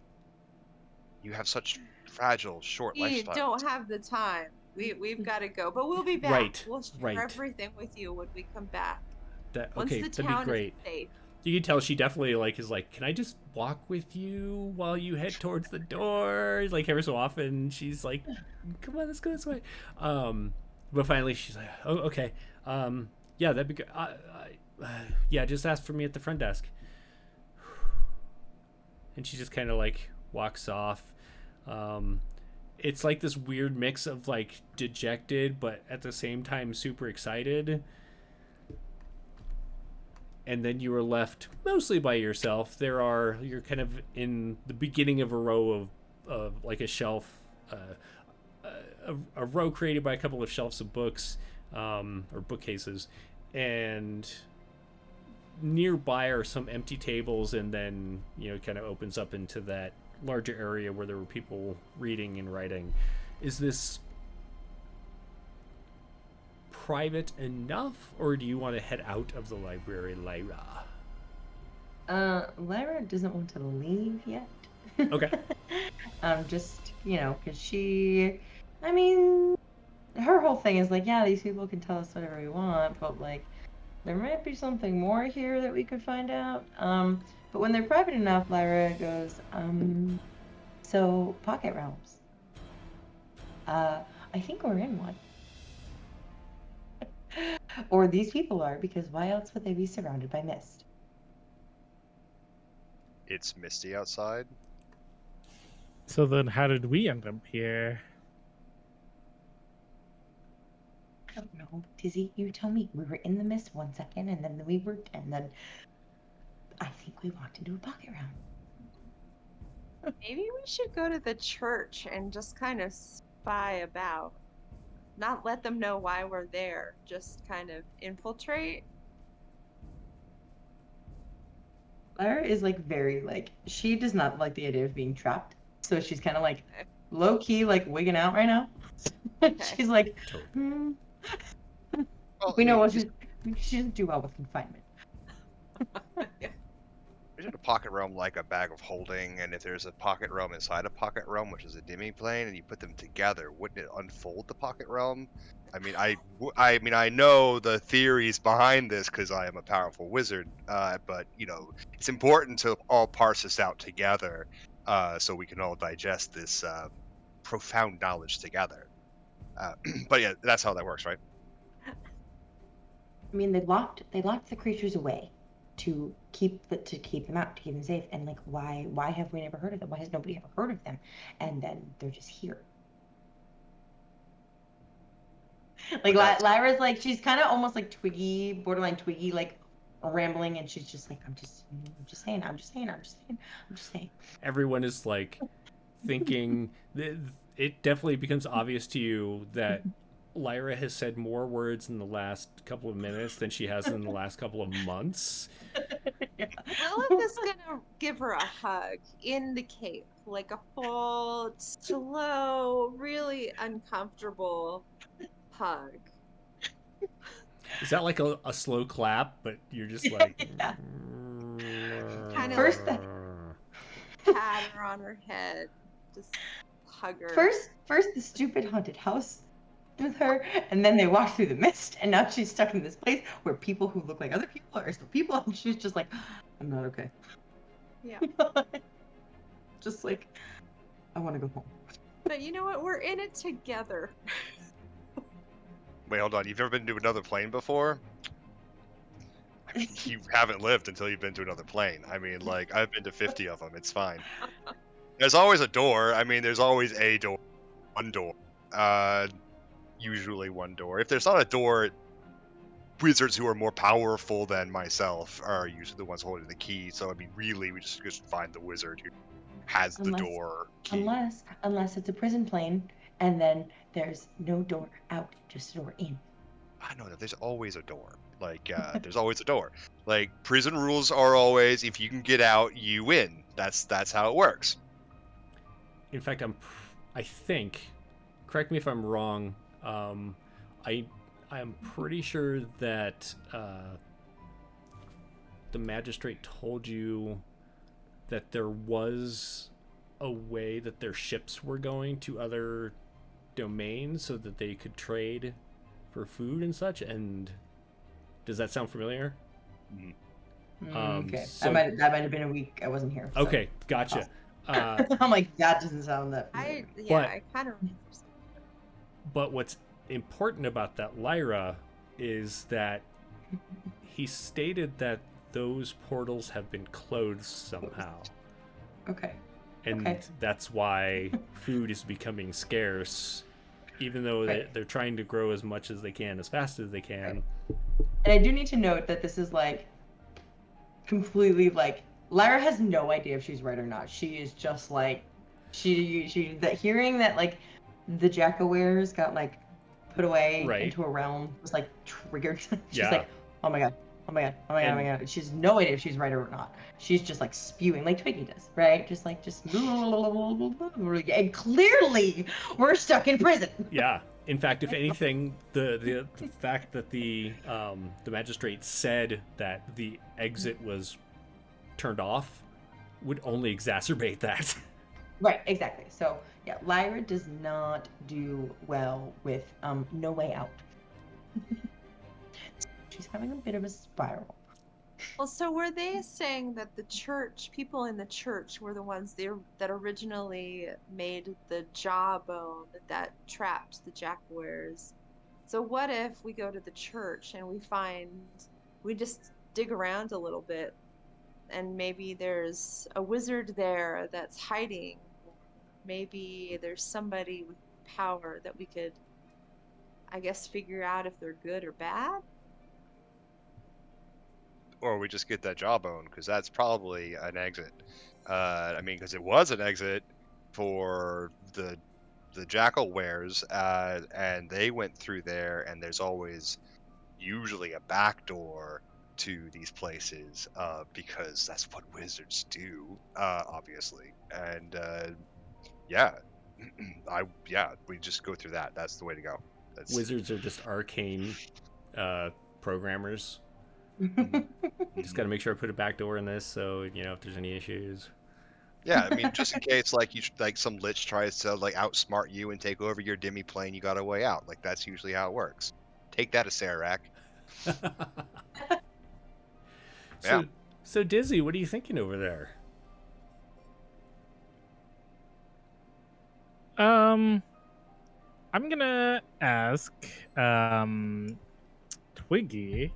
You have such fragile, short We lifespans. don't have the time. We've got to go, but we'll be back. Right, We'll share right. everything with you when we come back. That Once okay? the That'd town be great. is safe. You can tell she definitely is like, can I just walk with you while you head towards the door? Like every so often, she's like, come on, let's go this way. But finally, she's like, oh, okay. Yeah, that'd be good. Yeah, just ask for me at the front desk. And she just kind of like walks off. It's like this weird mix of like dejected, but at the same time super excited. And then you are left mostly by yourself. You're kind of in the beginning of a row of like a shelf, a row created by a couple of shelves of books, or bookcases, and nearby are some empty tables, and then, you know, it kind of opens up into that larger area where there were people reading and writing. Is this private enough, or do you want to head out of the library, Lyra? Lyra doesn't want to leave yet. Okay. Just, because I mean, her whole thing is like, yeah, these people can tell us whatever we want, but like, there might be something more here that we could find out. But when they're private enough, Lyra goes, so pocket realms. I think we're in one. Or these people are, because why else would they be surrounded by mist? It's misty outside. So then, how did we end up here? I don't know. Dizzy, you tell me. We were in the mist 1 second, and then I think we walked into a pocket realm. Maybe we should go to the church and just kind of spy about. Not let them know why we're there, just kind of infiltrate. Lyra is like very like she does not like the idea of being trapped, so she's kind of like low key like wigging out right now. She's like, Well, we know I mean, what she doesn't do well with confinement. isn't a pocket realm like a bag of holding? And if there's a pocket realm inside a pocket realm, which is a demi-plane, and you put them together, wouldn't it unfold the pocket realm? I mean, I know the theories behind this because I am a powerful wizard. But it's important to all parse this out together, so we can all digest this profound knowledge together. But yeah, that's how that works, right? I mean, they locked the creatures away to keep them out, to keep them safe. And like, why have we never heard of them? Why has nobody ever heard of them? And then they're just here. Like Lyra's like, she's kind of almost like Twiggy, borderline Twiggy, like rambling, and she's just like, I'm just saying. Everyone is like thinking. It definitely becomes obvious to you that Lyra has said more words in the last couple of minutes than she has in the last couple of months. Lilith is gonna give her a hug in the cape, like a full, slow, really uncomfortable hug. Is that like a slow clap, but you're just like... Yeah. Kind of First, pat her on her head, just hug her. First the stupid haunted house with her, and then they walk through the mist, and now she's stuck in this place where people who look like other people are still people, and she's just like, I'm not okay. Yeah. Just like, I want to go home. But you know what? We're in it together. Wait, hold on. You've ever been to another plane before? I mean, you haven't lived until you've been to another plane. I mean, like, I've been to 50 of them. It's fine. There's always a door. I mean, there's always a door. One door. Usually one door. If there's not a door, wizards who are more powerful than myself are usually the ones holding the key. So, I mean, really, we just find the wizard who has the door key. Unless it's a prison plane, and then there's no door out, just a door in. I know that there's always a door. Like, there's always a door. Like, prison rules are always, if you can get out, you win. That's how it works. In fact, I think, correct me if I'm wrong, I am pretty sure that the magistrate told you that there was a way that their ships were going to other domains so that they could trade for food and such. And does that sound familiar? Okay, so- that might have been a week I wasn't here. So. Okay, gotcha. I'm like, that doesn't sound that. I But- kind of remember. But what's important about that Lyra is that he stated that those portals have been closed somehow. Okay. And Okay. that's why food is becoming scarce, even though Right. they're trying to grow as much as they can, as fast as they can. And I do need to note that this is like completely like Lyra has no idea if she's right or not. She is just like she that hearing that like the jackalweres got like put away Right. into a realm was like triggered. She's Yeah. like, oh my god. Oh my god, oh my god, oh my god. She has no idea if she's right or not. She's just like spewing like Twiggy does, right? Just and clearly we're stuck in prison. Yeah. In fact, if anything, the fact that the magistrate said that the exit was turned off would only exacerbate that. Right, exactly. So yeah, Lyra does not do well with no way out. She's having a bit of a spiral. Well, so were they saying that the church, people in the church, were the ones that originally made the jawbone that trapped the jackalweres? So what if we go to the church and we just dig around a little bit, and maybe there's a wizard there that's hiding, or maybe there's somebody with power that we could, I guess, figure out if they're good or bad? Or we just get that jawbone, because that's probably an exit. I mean, because it was an exit for the jackalweres, and they went through there, and there's always usually a back door to these places, because that's what wizards do, obviously. And yeah, we just go through that. That's the way to go. That's Wizards are just arcane programmers. Just got to make sure I put a back door in this, so if there's any issues. Yeah, I mean, just in case like some lich tries to like outsmart you and take over your demi plane, you got a way out. Like that's usually how it works. Take that, Acerak. Yeah. So Dizzy, what are you thinking over there? I'm gonna ask Twiggy.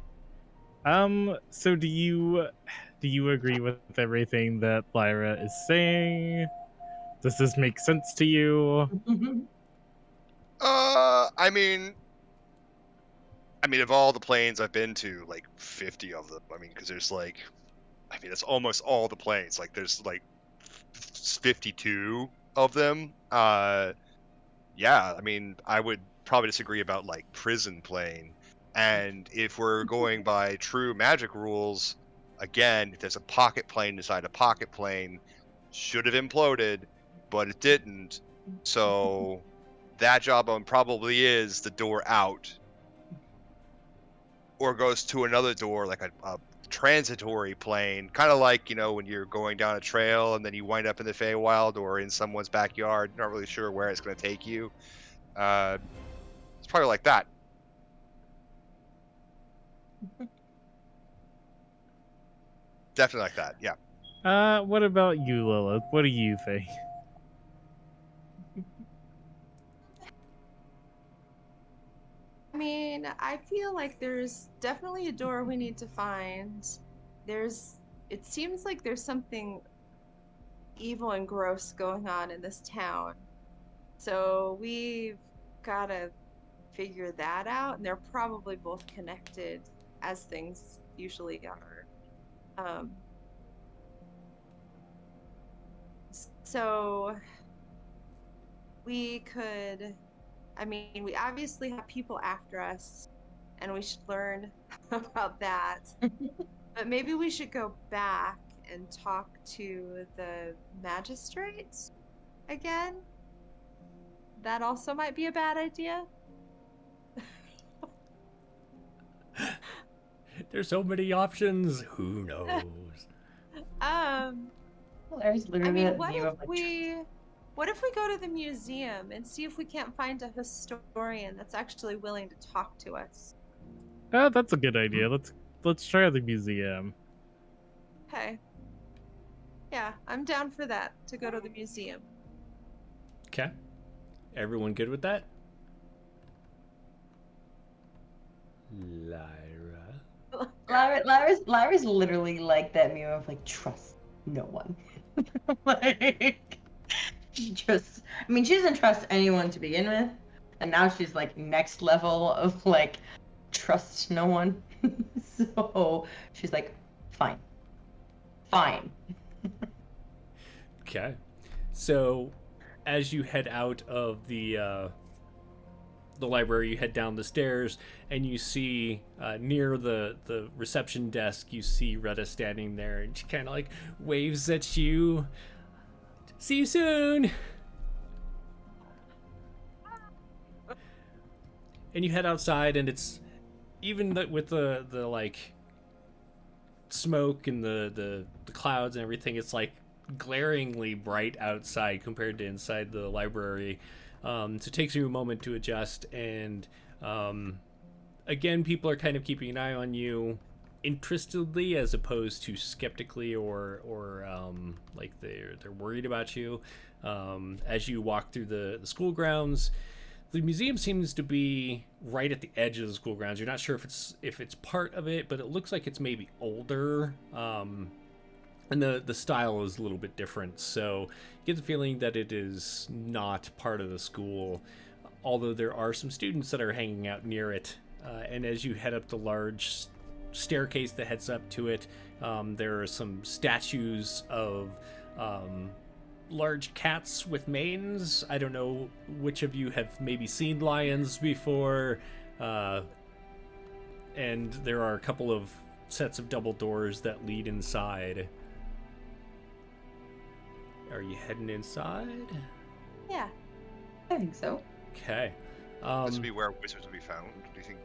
So do you agree with everything that Lyra is saying? Does this make sense to you? I mean, of all the planes I've been to, like 50 of them. I mean, because there's it's almost all the planes. Like there's like 52 of them. Yeah, I mean, I would probably disagree about like prison plane. And if we're going by true magic rules, again, if there's a pocket plane inside a pocket plane, should have imploded, but it didn't. So that jawbone probably is the door out, or goes to another door, like a transitory plane, kind of like when you're going down a trail and then you wind up in the Feywild or in someone's backyard, not really sure where it's going to take you. It's probably like that. Definitely like that, yeah. What about you, Lilith? What do you think? I mean, I feel like there's definitely a door we need to find. It seems like there's something evil and gross going on in this town. So we've got to figure that out, and they're probably both connected, as things usually are. So we could, I mean, we obviously have people after us, and we should learn about that. But maybe we should go back and talk to the magistrate again. That also might be a bad idea. There's so many options. Who knows? There's literally what if we go to the museum and see if we can't find a historian that's actually willing to talk to us? That's a good idea. Let's try the museum. Okay. Yeah, I'm down for that, to go to the museum. Okay. Everyone good with that? Lyra's literally like that meme of like, trust no one. Like, she doesn't trust anyone to begin with, and now she's like next level of like trust no one. So she's like, fine. Okay. So as you head out of the library, you head down the stairs, and you see near the reception desk, you see Retta standing there, and she kind of like waves at you. See you soon. And you head outside, and it's even with the like smoke and the clouds and everything, it's like glaringly bright outside compared to inside the library. So it takes you a moment to adjust, and again, people are kind of keeping an eye on you interestedly as opposed to skeptically or like they're worried about you. As you walk through the school grounds, the museum seems to be right at the edge of the school grounds. You're not sure if it's part of it, but it looks like it's maybe older. And the style is a little bit different, so you get the feeling that it is not part of the school, although there are some students that are hanging out near it. And as you head up the large staircase that heads up to it, there are some statues of large cats with manes. I don't know which of you have maybe seen lions before, and there are a couple of sets of double doors that lead inside. Are you heading inside? Yeah. I think so. Okay. This would be where wizards would be found. Do you think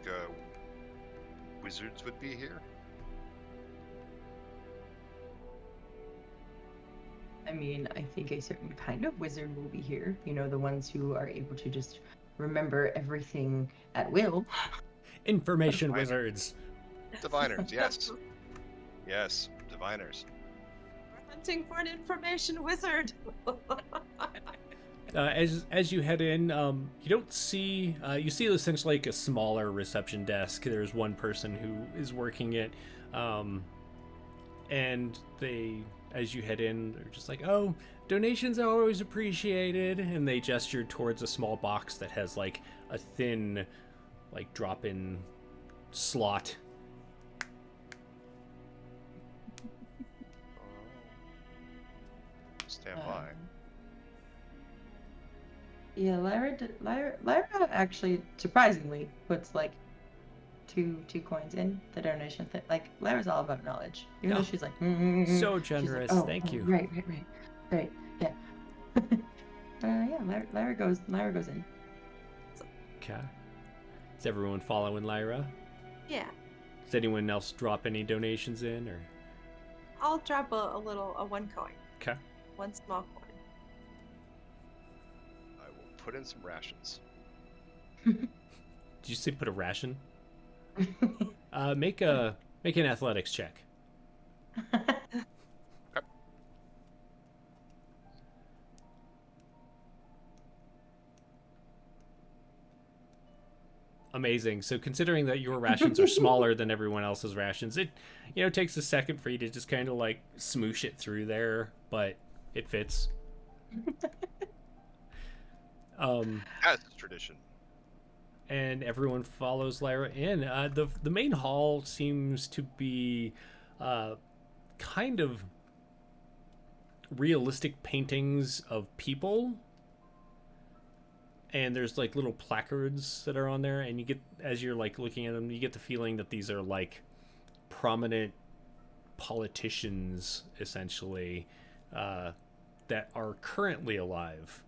wizards would be here? I mean, I think a certain kind of wizard will be here. You know, the ones who are able to just remember everything at will. Information wizards. Diviners, yes. Yes, diviners. We're hunting for an information wizard. As you head in, you don't see you see essentially like a smaller reception desk. There's one person who is working it, and they, as you head in, they're just like, "Oh, donations are always appreciated," and they gesture towards a small box that has like a thin, like drop-in slot. Stand by. Yeah, Lyra actually surprisingly puts like two coins in the donation thing. Like Lyra's all about knowledge, even though she's like So she's like, generous. oh, Thank you. Right, yeah. Yeah, Lyra goes in. Okay. Is everyone following Lyra? Yeah. Does anyone else drop any donations in, or? I'll drop a one coin. Okay. One small coin. I will put in some rations. Did you say put a ration? Make an athletics check. Amazing. So considering that your rations are smaller than everyone else's rations, it takes a second for you to just kind of like smoosh it through there, but it fits. As is tradition. And everyone follows Lyra in. The main hall seems to be kind of realistic paintings of people. And there's like little placards that are on there, and you get, as you're like looking at them, you get the feeling that these are like prominent politicians, essentially, that are currently alive.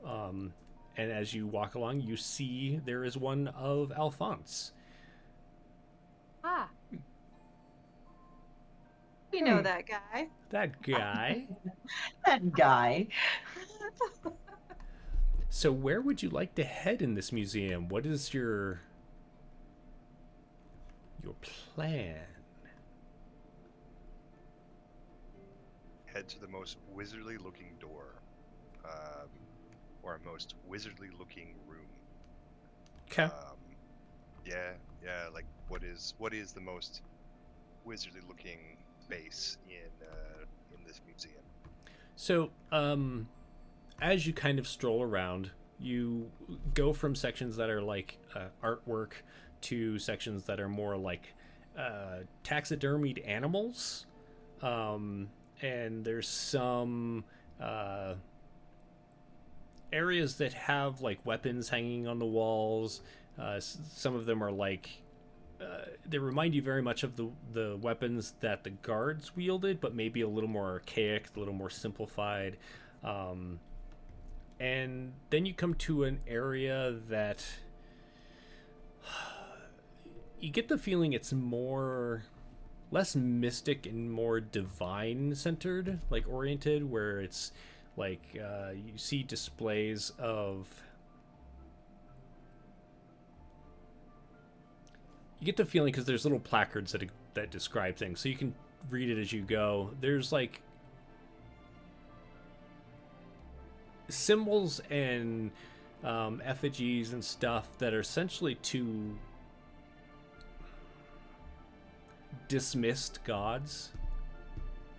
And as you walk along, you see there is one of Alphonse. Ah. We know that guy. That guy. That guy. So where would you like to head in this museum? What is your plan? Head to the most wizardly looking door. Or most wizardly looking room. Okay. Yeah, like what is the most wizardly looking space in this museum? So, as you kind of stroll around, you go from sections that are like artwork to sections that are more like taxidermied animals. And there's some areas that have like weapons hanging on the walls. Some of them are like they remind you very much of the weapons that the guards wielded, but maybe a little more archaic, a little more simplified. And then you come to an area that you get the feeling it's more less mystic and more divine centered, like oriented, where it's like you see displays of. You get the feeling because there's little placards that describe things, so you can read it as you go. There's like symbols and effigies and stuff that are essentially to dismissed gods,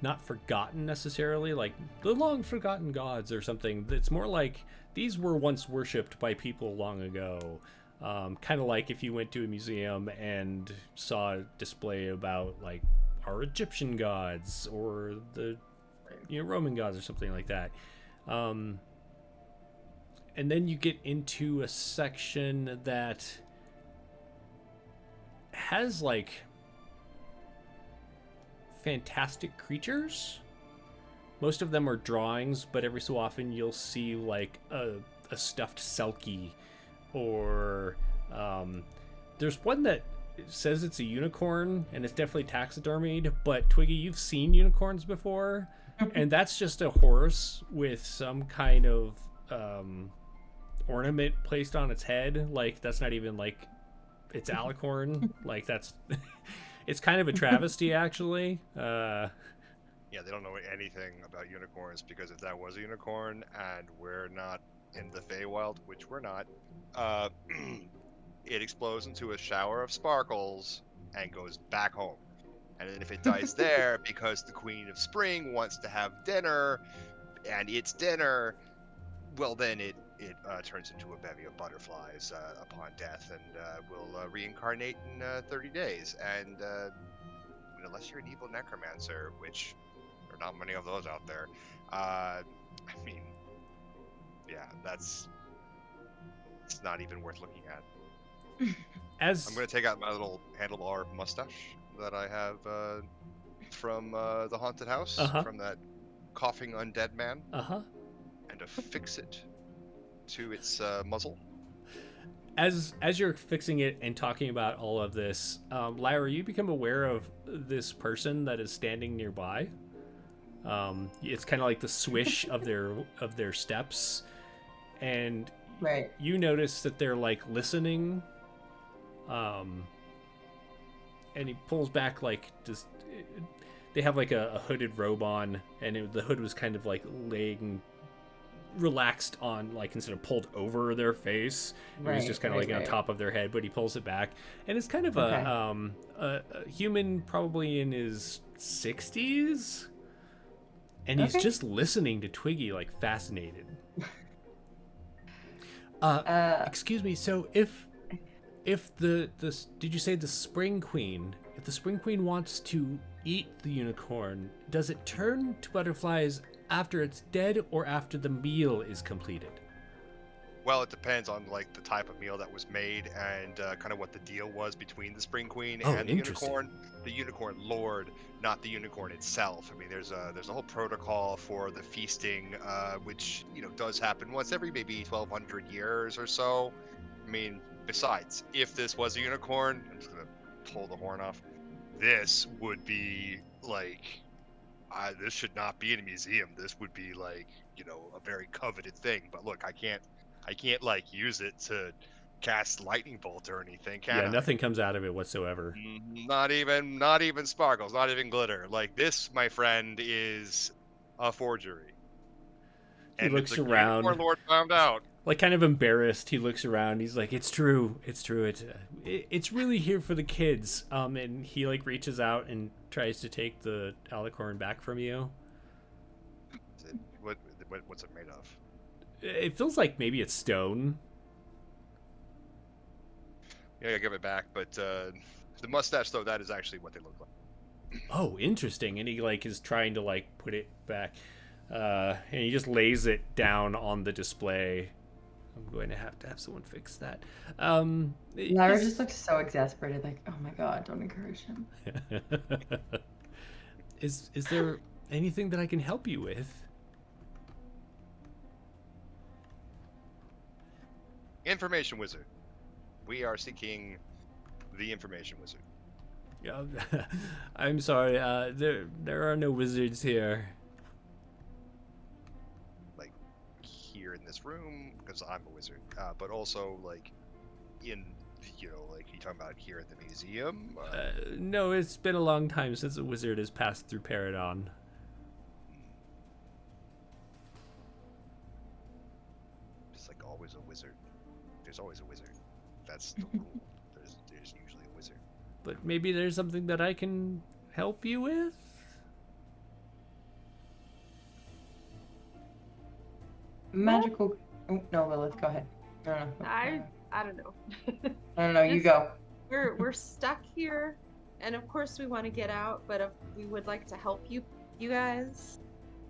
not forgotten necessarily, like the long forgotten gods or something. It's more like these were once worshipped by people long ago. Kind of like if you went to a museum and saw a display about like our Egyptian gods or the Roman gods or something like that. And then you get into a section that has like fantastic creatures. Most of them are drawings, but every so often you'll see like a stuffed selkie, or there's one that says it's a unicorn and it's definitely taxidermied, but Twiggy, you've seen unicorns before, and that's just a horse with some kind of ornament placed on its head. Like that's not even like it's alicorn. Like that's it's kind of a travesty actually. Yeah, they don't know anything about unicorns, because if that was a unicorn and we're not in the Feywild, which we're not, it explodes into a shower of sparkles and goes back home. And then if it dies there because the Queen of Spring wants to have dinner and it's dinner, well then it turns into a bevy of butterflies upon death, and will reincarnate in 30 days. And unless you're an evil necromancer, which there are not many of those out there, I mean, yeah, it's not even worth looking at. As I'm going to take out my little handlebar mustache that I have from the haunted house, from that coughing undead man, and affix it to its muzzle. As you're fixing it and talking about all of this, Lyra, you become aware of this person that is standing nearby. It's kind of like the swish of their steps, and Right. you notice that they're like listening. And he pulls back like just. They have like a hooded robe on, and the hood was kind of like laying relaxed on, like instead of pulled over their face, it was just kind of like on top of their head, but he pulls it back, and it's kind of a human, probably in his 60s, and he's just listening to Twiggy like fascinated. Excuse me, so if the did you say the Spring Queen, if the Spring Queen wants to eat the unicorn, does it turn to butterflies after it's dead or after the meal is completed? Well, it depends on like the type of meal that was made and kind of what the deal was between the Spring Queen and the unicorn. The unicorn lord, not the unicorn itself. I mean, there's a whole protocol for the feasting, which does happen once every maybe 1,200 years or so. I mean, besides, if this was a unicorn, I'm just gonna pull the horn off. This would be like, this should not be in a museum. This would be like, a very coveted thing. But look, I can't like use it to cast lightning bolt or anything, can I? Yeah, nothing comes out of it whatsoever. Not even sparkles, not even glitter. Like this, my friend, is a forgery. He looks around. Unicorn Lord found out. Like kind of embarrassed, he looks around. He's like, "It's true. It's really here for the kids." And he like reaches out and tries to take the alicorn back from you. What's it made of? It feels like maybe it's stone. Yeah, give it back. But the mustache, though, that is actually what they look like. Oh, interesting. And he like is trying to like put it back, and he just lays it down on the display. I'm going to have someone fix that. Lyra just looks so exasperated, like, oh my god, don't encourage him. Is there anything that I can help you with? Information wizard. We are seeking the information wizard. I'm sorry. There are no wizards here. Like here in this room, because I'm a wizard, but also like in like you talking about here at the museum. No, it's been a long time since a wizard has passed through Paradon. Just like always a wizard. There's always a wizard. That's the rule. There's usually a wizard. But maybe there's something that I can help you with? Magical. Oh, no, Lilith, go ahead. No. I don't know. No, you go. We're stuck here, and of course we want to get out, but we would like to help you guys.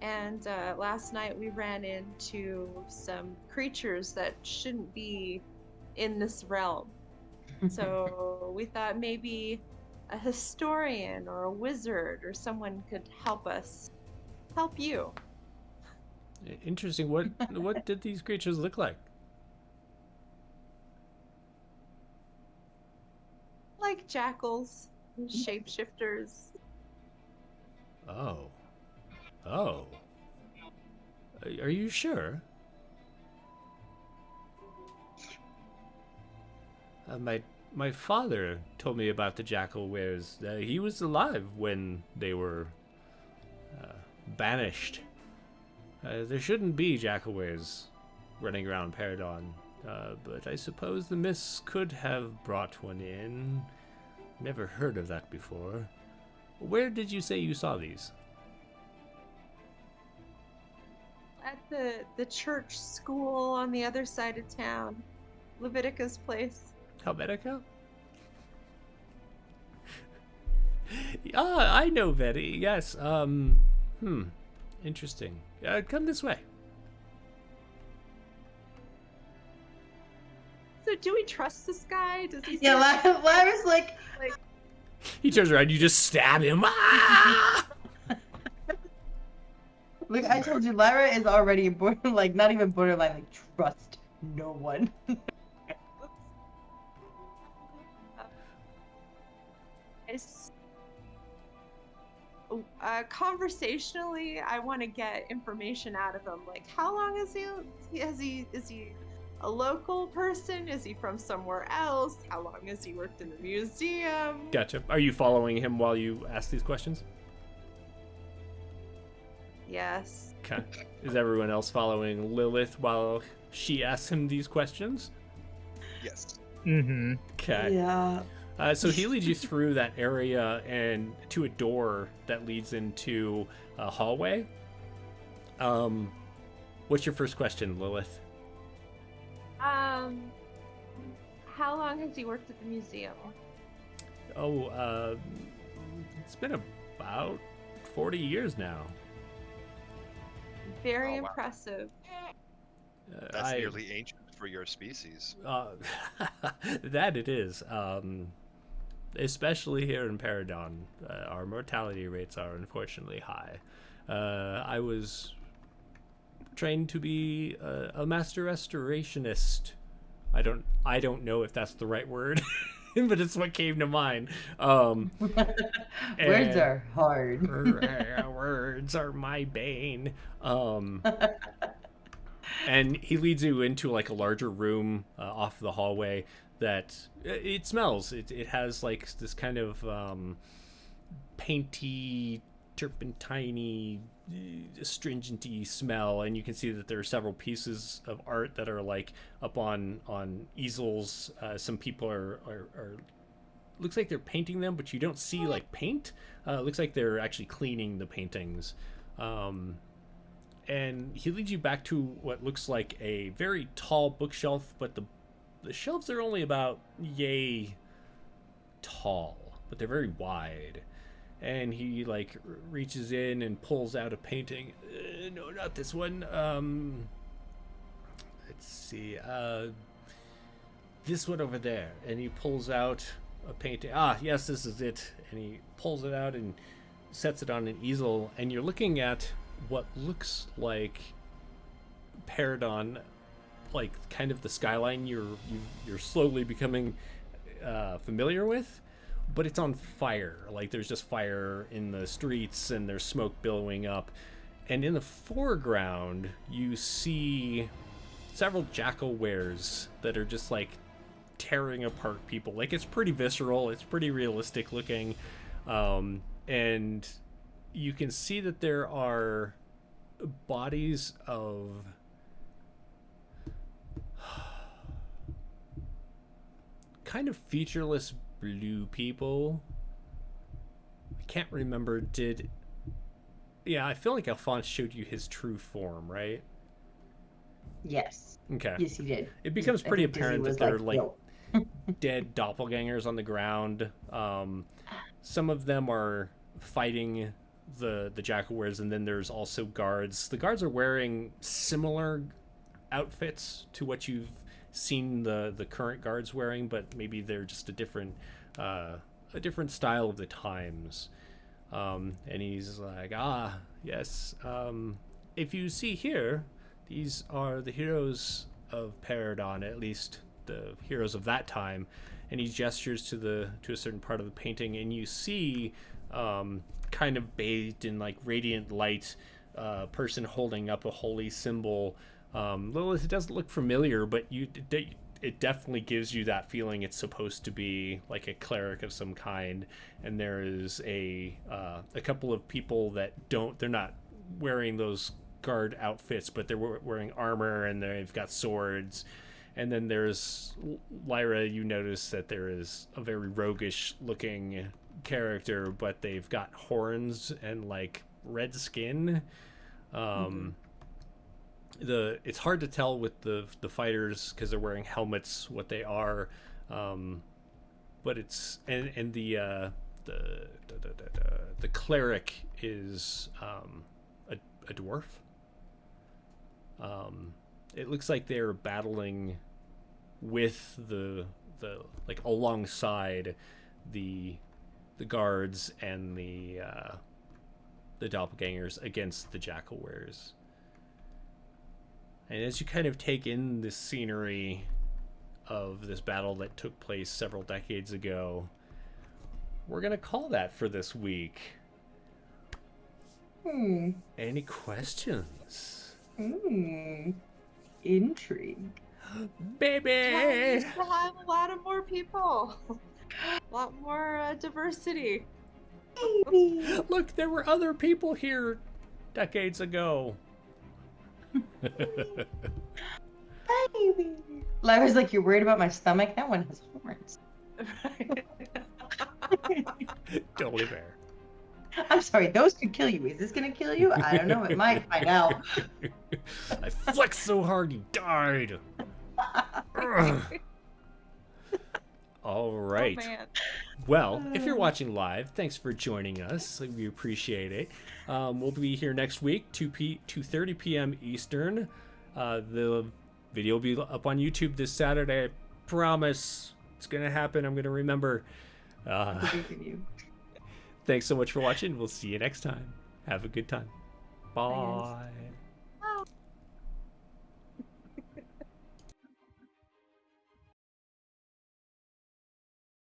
And last night we ran into some creatures that shouldn't be in this realm. So we thought maybe a historian or a wizard or someone could help us help you. Interesting. What did these creatures look like? Like jackals, shapeshifters. Oh. Are you sure? My father told me about the jackalweres. He was alive when they were banished. There shouldn't be jackalweres running around Paradon, but I suppose the mists could have brought one in. Never heard of that before. Where did you say you saw these? At the church school on the other side of town. Levitica's place. Helvetica? I know Betty. Yes. Interesting. Come this way. So do we trust this guy? Does he? Yeah, Lyra's like. He turns around. You just stab him. Ah! Look, I told you, Lyra is already not even borderline, like, trust no one. Conversationally, I want to get information out of him. Like, how long is he? Is he a local person? Is he from somewhere else? How long has he worked in the museum? Gotcha. Are you following him while you ask these questions? Yes. Okay. Is everyone else following Lilith while she asks him these questions? Yes. Mm-hmm. Okay. Yeah. So he leads you through that area and to a door that leads into a hallway. What's your first question, Lilith? How long has he worked at the museum? It's been about 40 years now. Very Oh, wow. impressive. That's nearly ancient for your species. That it is. Especially here in Paradon, our mortality rates are unfortunately high. I was trained to be a master restorationist. I don't know if that's the right word, but it's what came to mind. Words are hard. Words are my bane. And he leads you into like a larger room off the hallway that it smells. It has like this kind of painty, turpentine, astringenty smell, and you can see that there are several pieces of art that are like up on easels. Some people are looks like they're painting them, but you don't see like paint. It looks like they're actually cleaning the paintings. And he leads you back to what looks like a very tall bookshelf, but the shelves are only about yay tall, but they're very wide. And he like reaches in and pulls out a painting. No, not this one. Let's see. This one over there. And he pulls out a painting. Ah, yes, this is it. And he pulls it out and sets it on an easel. And you're looking at what looks like Paradon, like kind of the skyline you're slowly becoming familiar with, but it's on fire. Like there's just fire in the streets and there's smoke billowing up. And in the foreground, you see several jackalweres that are just like tearing apart people. Like it's pretty visceral, it's pretty realistic looking. And you can see that there are bodies of kind of featureless blue people. I can't remember. Yeah, I feel like Alphonse showed you his true form, right? Yes. Okay. Yes, he did. It becomes I pretty think Dizzy apparent that was they're like, like dead doppelgangers on the ground. Some of them are fighting the jackalweres, and then there's also guards. The guards are wearing similar outfits to what you've seen the current guards wearing, but maybe they're just a different style of the times. And he's like, yes, if you see here, these are the heroes of Paradon, at least the heroes of that time. And he gestures to a certain part of the painting, and you see kind of bathed in like radiant light, person holding up a holy symbol. Lilith, it doesn't look familiar, but it definitely gives you that feeling it's supposed to be like a cleric of some kind. And there is a couple of people that they're not wearing those guard outfits, but they're wearing armor and they've got swords. And then there's Lyra. You notice that there is a very roguish looking character, but they've got horns and like red skin. It's hard to tell with the fighters because they're wearing helmets what they are, but it's and the cleric is a dwarf. It looks like they're battling with the like alongside the guards and the doppelgangers against the jackalweres. And as you kind of take in the scenery of this battle that took place several decades ago, we're gonna call that for this week. Any questions? Intrigue. Baby! Yeah, we used to have a lot of more people. A lot more diversity. Baby. Look, there were other people here decades ago. Baby. Lyra's like, you're worried about my stomach? That one has horns. Totally fair. I'm sorry, those could kill you. Is this gonna kill you? I don't know. It might. Find out. I flexed so hard he died. All right. Oh, man. Well, if you're watching live, thanks for joining us. We appreciate it. We'll be here next week, 2:30 p.m. Eastern. The video will be up on YouTube this Saturday. I promise it's going to happen. I'm going to remember. Thanks so much for watching. We'll see you next time. Have a good time. Bye.